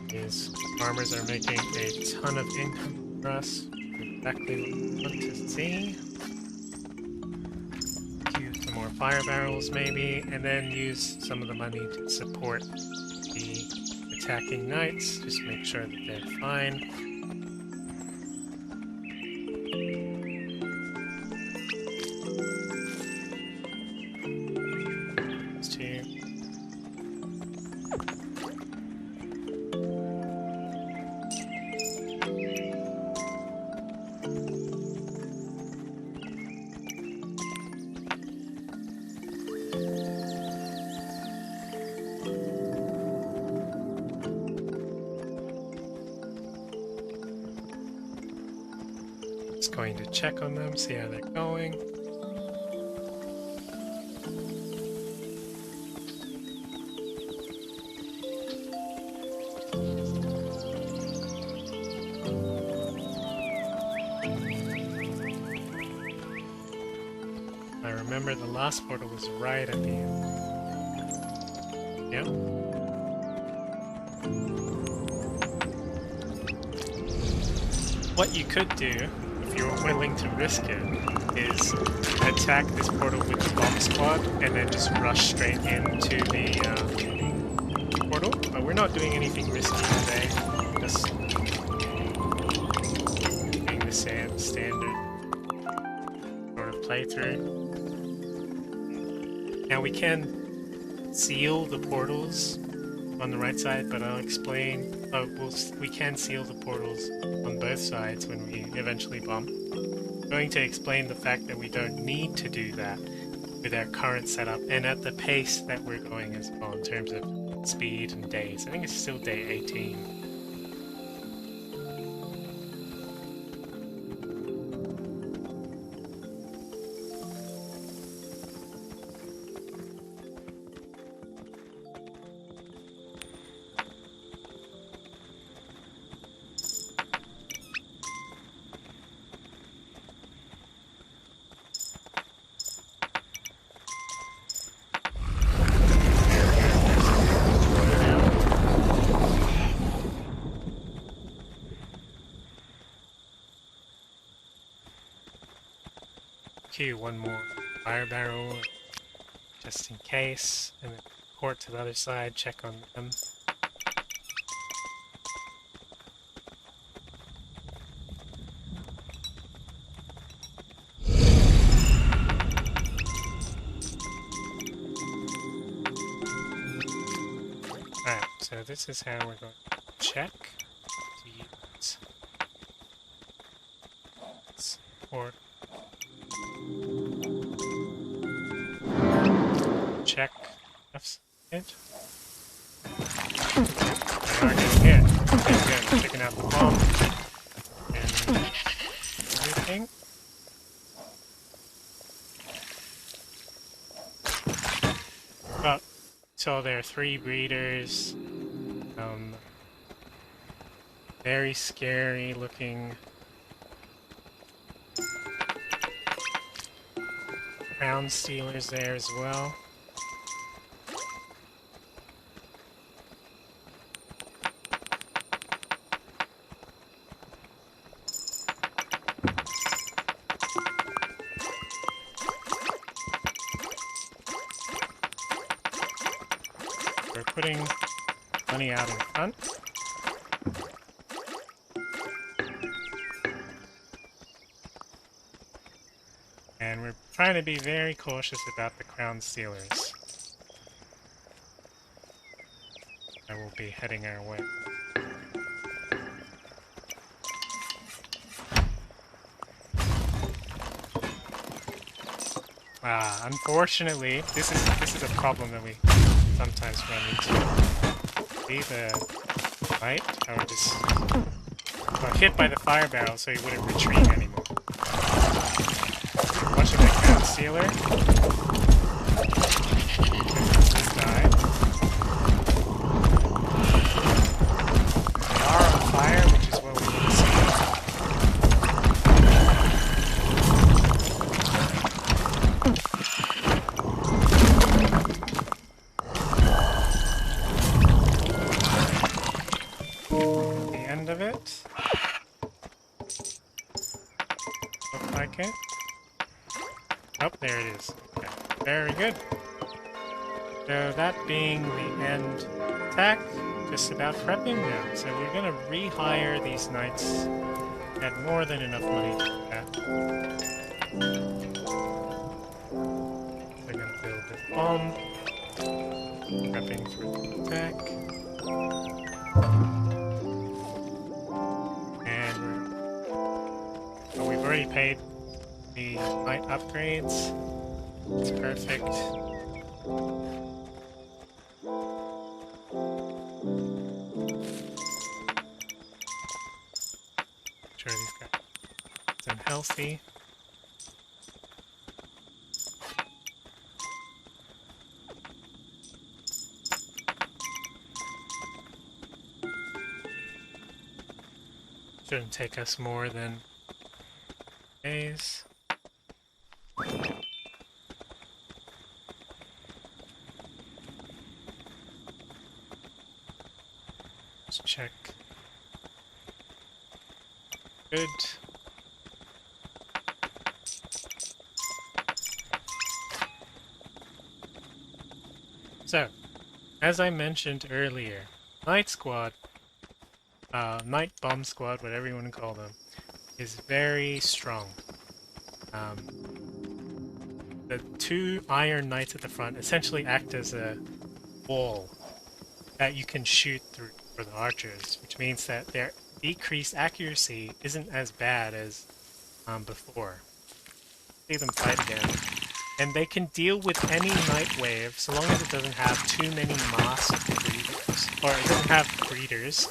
These farmers are making a ton of income for us. Exactly what we want to see. Queue some more fire barrels maybe, and then use some of the money to support the attacking knights. Just make sure that they're fine. These two. Just going to check on them, see how they're going. I remember the last portal was right at the end. Yep. What you could do, if you're willing to risk it, is attack this portal with the bomb squad and then just rush straight into the portal. But we're not doing anything risky today. Just doing the standard sort of playthrough. Now we can seal the portals on the right side, but I'll explain. We can seal the portals on both sides when we eventually bomb. I'm going to explain the fact that we don't need to do that with our current setup and at the pace that we're going as well in terms of speed and days. I think it's still day 18. Queue one more fire barrel, just in case, and then port to the other side, check on them. So this is how we're going to check to use or check left side. We are getting hit. Okay, good. Taking out the bomb and everything. But so there are 3 breeders. Very scary looking crown stealers there as well. We're putting money out in front. And we're trying to be very cautious about the crown stealers. That will be heading our way. Unfortunately, this is a problem that we sometimes run into. See the light? How it just got hit by the fire barrel, so he wouldn't retreat anymore. Watching that crown stealer. This guy. They are on fire, which is what we need to see. The end of it. Look like it. Oh, there it is. Okay. Very good. So that being the end attack, just about prepping now. So we're going to rehire these knights. Had more than enough money to do that. They're going to build this bomb. Prepping for the attack. And we've already paid the knight upgrades. It's perfect. Sure, these guys are healthy. Shouldn't take us more than days. Let's check. Good. So, as I mentioned earlier, Night Squad, Night Bomb Squad, whatever you want to call them, is very strong. The 2 Iron Knights at the front essentially act as a wall that you can shoot through for the archers, which means that their decreased accuracy isn't as bad as before. See them fight again. And they can deal with any night wave so long as it doesn't have too many masked breeders, or it doesn't have breeders,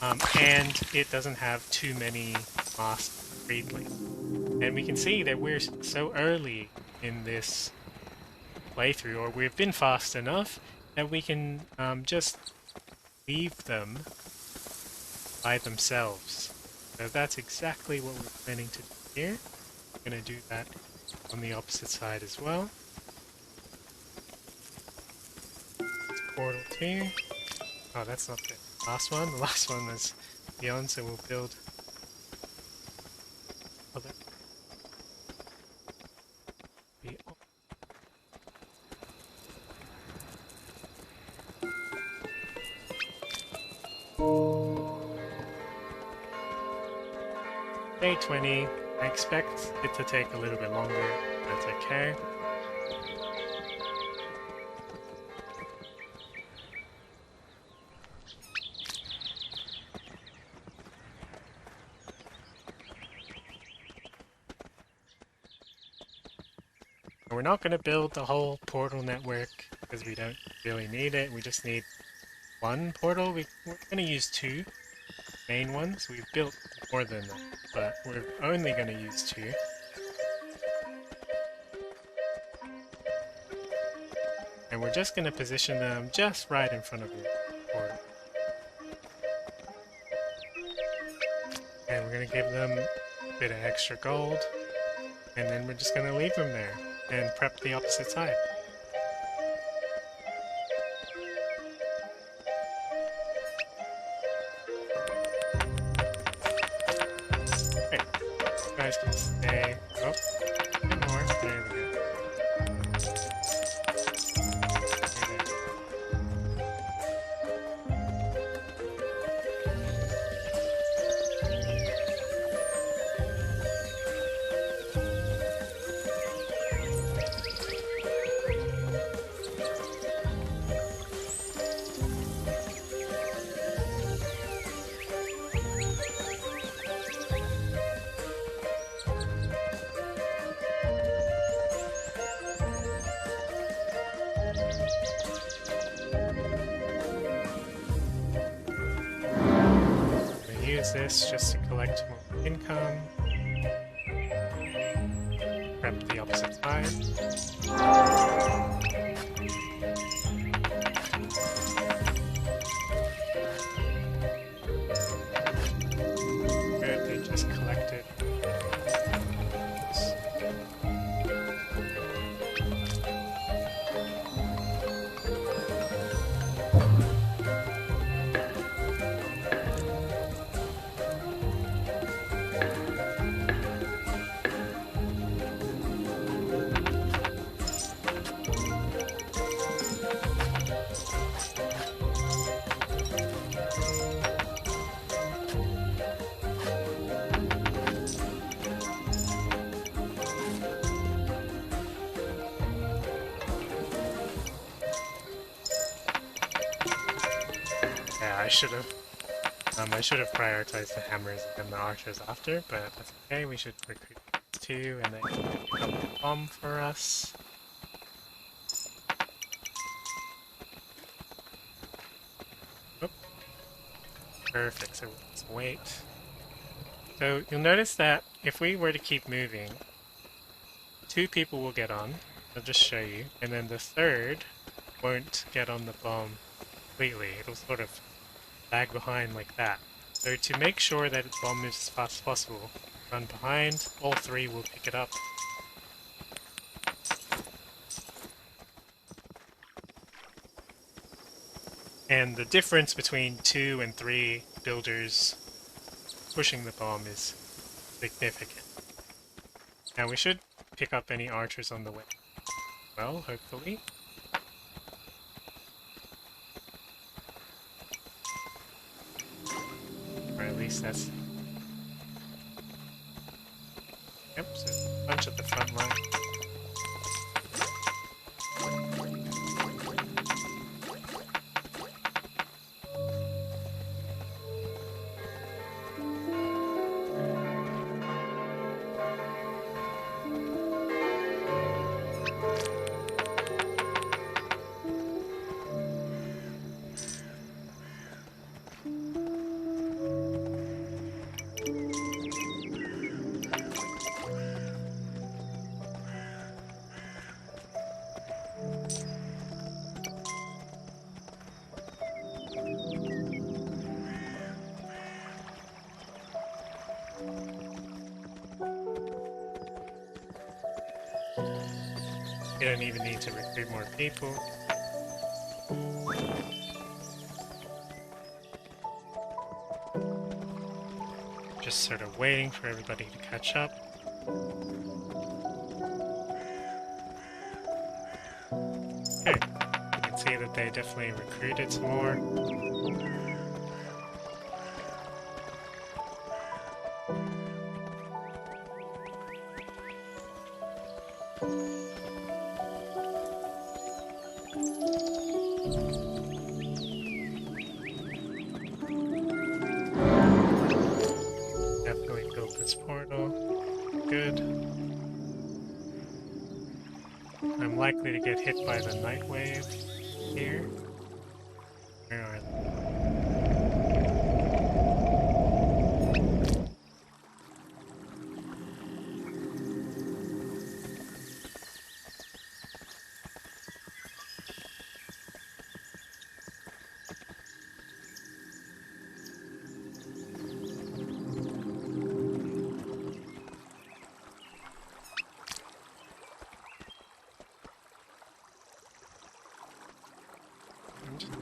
and it doesn't have too many masked breedlings. And we can see that we're so early in this playthrough, or we've been fast enough, that we can just leave them by themselves. So that's exactly what we're planning to do here. We're going to do that on the opposite side as well. It's portal 2. Oh, that's not the last one. The last one was beyond, so we'll build other. Day 20. I expect it to take a little bit longer. That's okay. We're not going to build the whole portal network because we don't really need it. We just need one portal. We're going to use two main ones. We've built more than that, but we're only going to use two. And we're just going to position them just right in front of the portal. And we're going to give them a bit of extra gold. And then we're just going to leave them there and prep the opposite side. Okay, you guys can stay. Oh, a bit more. There we go. Use this just to collect more income. Prep the opposite side. Good, they just collected. I should have prioritized the hammers and the archers after, but that's okay. We should recruit two and then pick up the bomb for us. Oop. Perfect. So let's wait. So you'll notice that if we were to keep moving, two people will get on. I'll just show you, and then the third won't get on the bomb completely. It'll sort of lag behind like that. So to make sure that the bomb moves as fast as possible, run behind, all three will pick it up. And the difference between 2 and 3 builders pushing the bomb is significant. Now we should pick up any archers on the way. Well, hopefully. Or at least that's... Yep, so a bunch at the front line. You don't even need to recruit more people. Just sort of waiting for everybody to catch up. Okay, you can see that they definitely recruited some more. Definitely built this portal. Good. I'm likely to get hit by the night wave here. Where are they?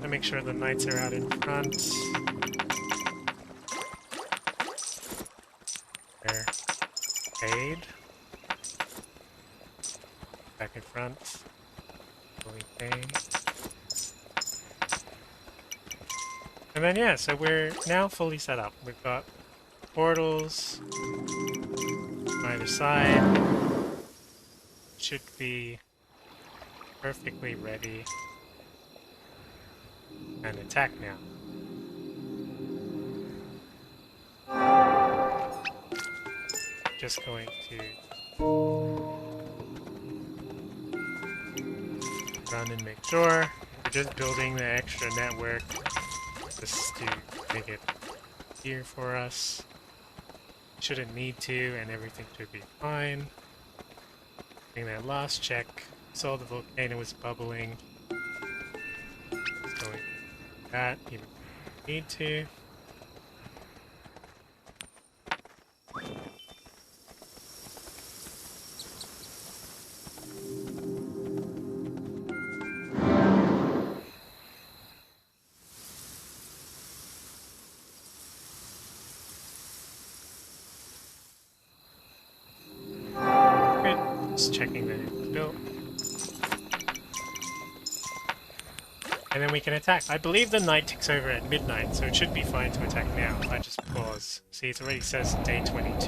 I make sure the knights are out in front. There. Fade. Back in front. Fully fade. And then yeah, so we're now fully set up. We've got portals on either side. Should be perfectly ready and attack now. Just going to run and make sure. We're just building the extra network just to make it easier for us. Shouldn't need to, and everything should be fine. Doing that last check. Saw the volcano was bubbling. Just going to that, even if we need to. Just checking that it's built. And then we can attack. I believe the night ticks over at midnight, so it should be fine to attack now. If I just pause. See, it already says day 22.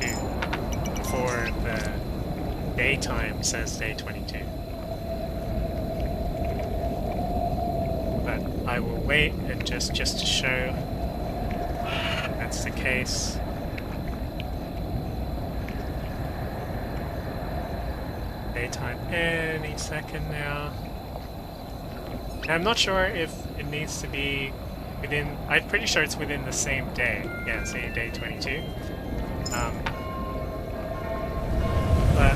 Before the daytime says day 22. But I will wait and just to show that's the case. Daytime any second now. And I'm not sure if it needs to be within... I'm pretty sure it's within the same day. Yeah, say day 22. But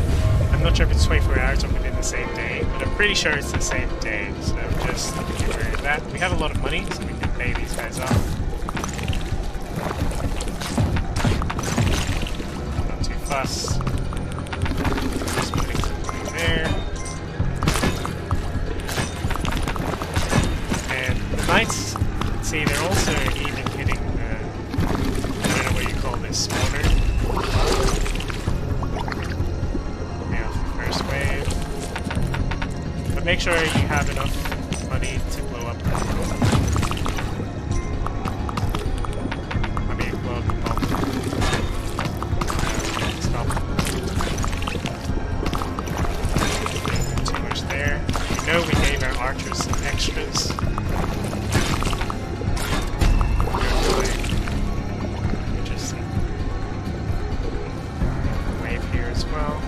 I'm not sure if it's 24 hours or within the same day, but I'm pretty sure it's the same day, so just be aware of that. We have a lot of money, so we can pay these guys off. Not too fuss. Just moving something there. And the knights, see, they're also even hitting the... I don't know what you call this, spawner. But make sure you have enough money to blow up the bomb. I mean, blow up the bomb. Stop. Too much there. We know we gave our archers some extras. Interesting. Wave here as well.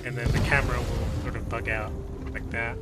And then the camera will sort of bug out like that.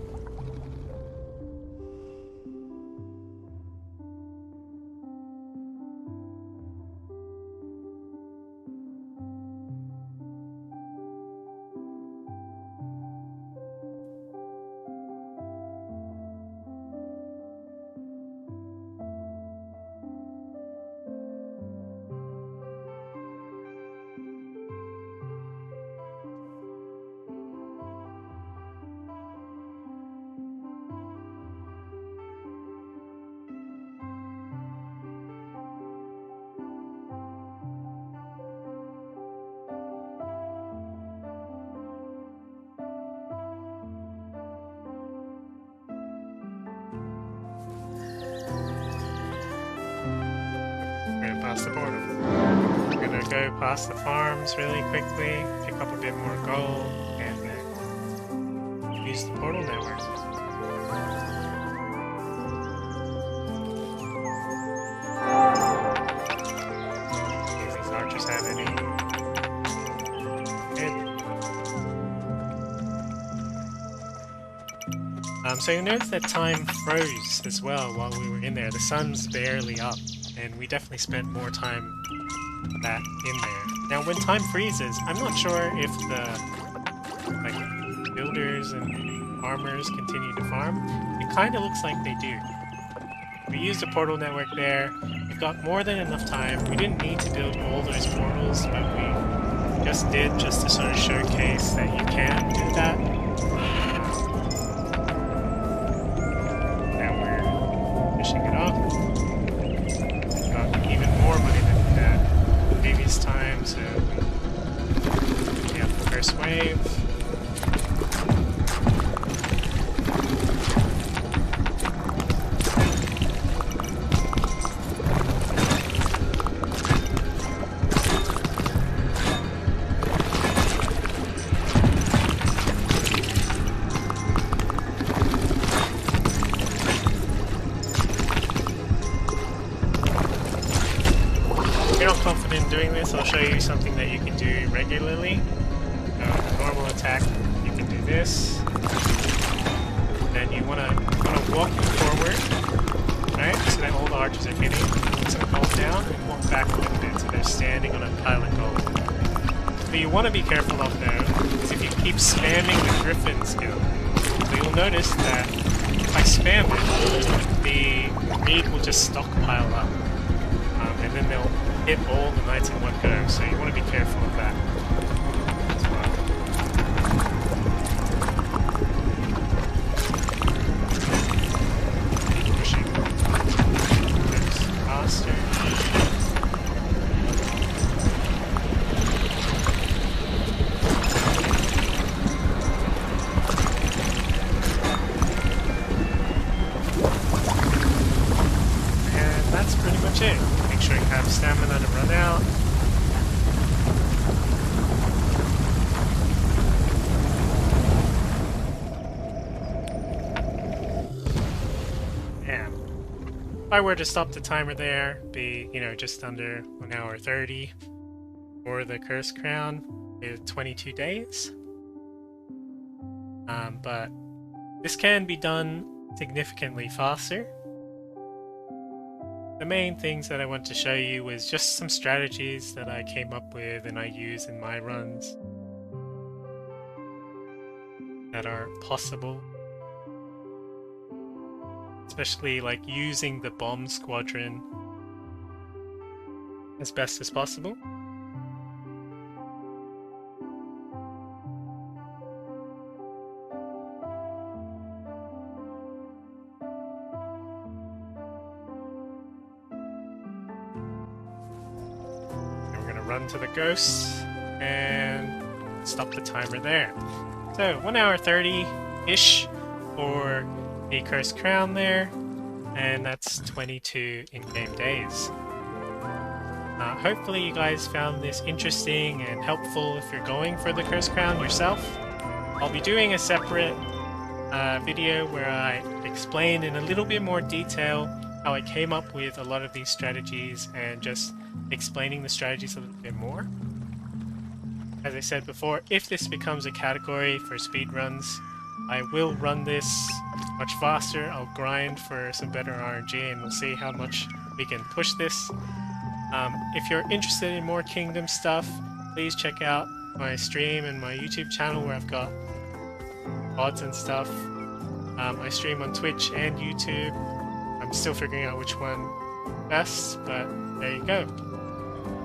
past the portal. We're gonna go past the farms really quickly, pick up a bit more gold, and then use the portal network. See if these archers have any hit. So you notice that time froze as well while we were in there. The sun's barely up, and we definitely spent more time that in there. Now, when time freezes, I'm not sure if the builders and farmers continue to farm. It kind of looks like they do. We used a portal network there. We've got more than enough time. We didn't need to build all those portals, but we just did just to sort of showcase that you can do that. Now we're finishing it off. We've got even more money than we had previous time, so we have the first wave. Confident in doing this, I'll show you something that you can do regularly. Normal attack, you can do this. Then you want to walk forward, right? So that all the archers are hitting. So hold down and walk back a little bit so they're standing on a pile of gold. What you want to be careful of though is if you keep spamming the griffin skill. So you'll notice that if I spam it, the greed will just stockpile up. And then they'll hit all the knights in one go, so you want to be careful of that as well. Pushing things faster. And that's pretty much it. Make sure you have stamina to run out. Yeah. If I were to stop the timer there, be, just under 1 hour 30 for the Curse Crown with 22 days. But this can be done significantly faster. The main things that I want to show you was just some strategies that I came up with and I use in my runs that are possible. Especially like using the bomb squadron as best as possible. Run to the ghosts and stop the timer there. So 1 hour 30-ish for the Cursed Crown there, and that's 22 in-game days. Hopefully you guys found this interesting and helpful if you're going for the Cursed Crown yourself. I'll be doing a separate video where I explain in a little bit more detail how I came up with a lot of these strategies and just explaining the strategies a little bit more. As I said before, if this becomes a category for speedruns, I will run this much faster. I'll grind for some better RNG and we'll see how much we can push this. If you're interested in more Kingdom stuff, please check out my stream and my YouTube channel where I've got VODs and stuff. I stream on Twitch and YouTube. I'm still figuring out which one best, but there you go.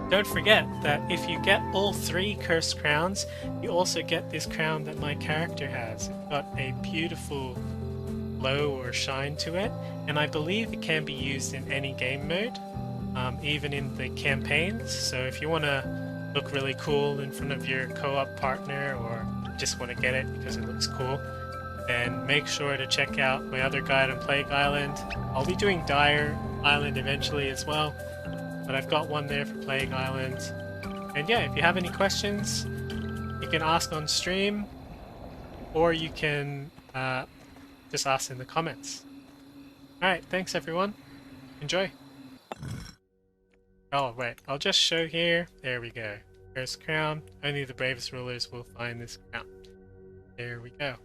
Don't forget that if you get all 3 Cursed Crowns, you also get this crown that my character has. It's got a beautiful glow or shine to it, and I believe it can be used in any game mode, even in the campaigns. So if you want to look really cool in front of your co-op partner, or just want to get it because it looks cool, then make sure to check out my other guide on Plague Island. I'll be doing Dire Island eventually as well. but I've got one there for Plague Island. And yeah, if you have any questions, you can ask on stream, or you can just ask in the comments. Alright, thanks everyone. Enjoy. Oh wait, I'll just show here. There we go. There's crown. Only the bravest rulers will find this crown. There we go.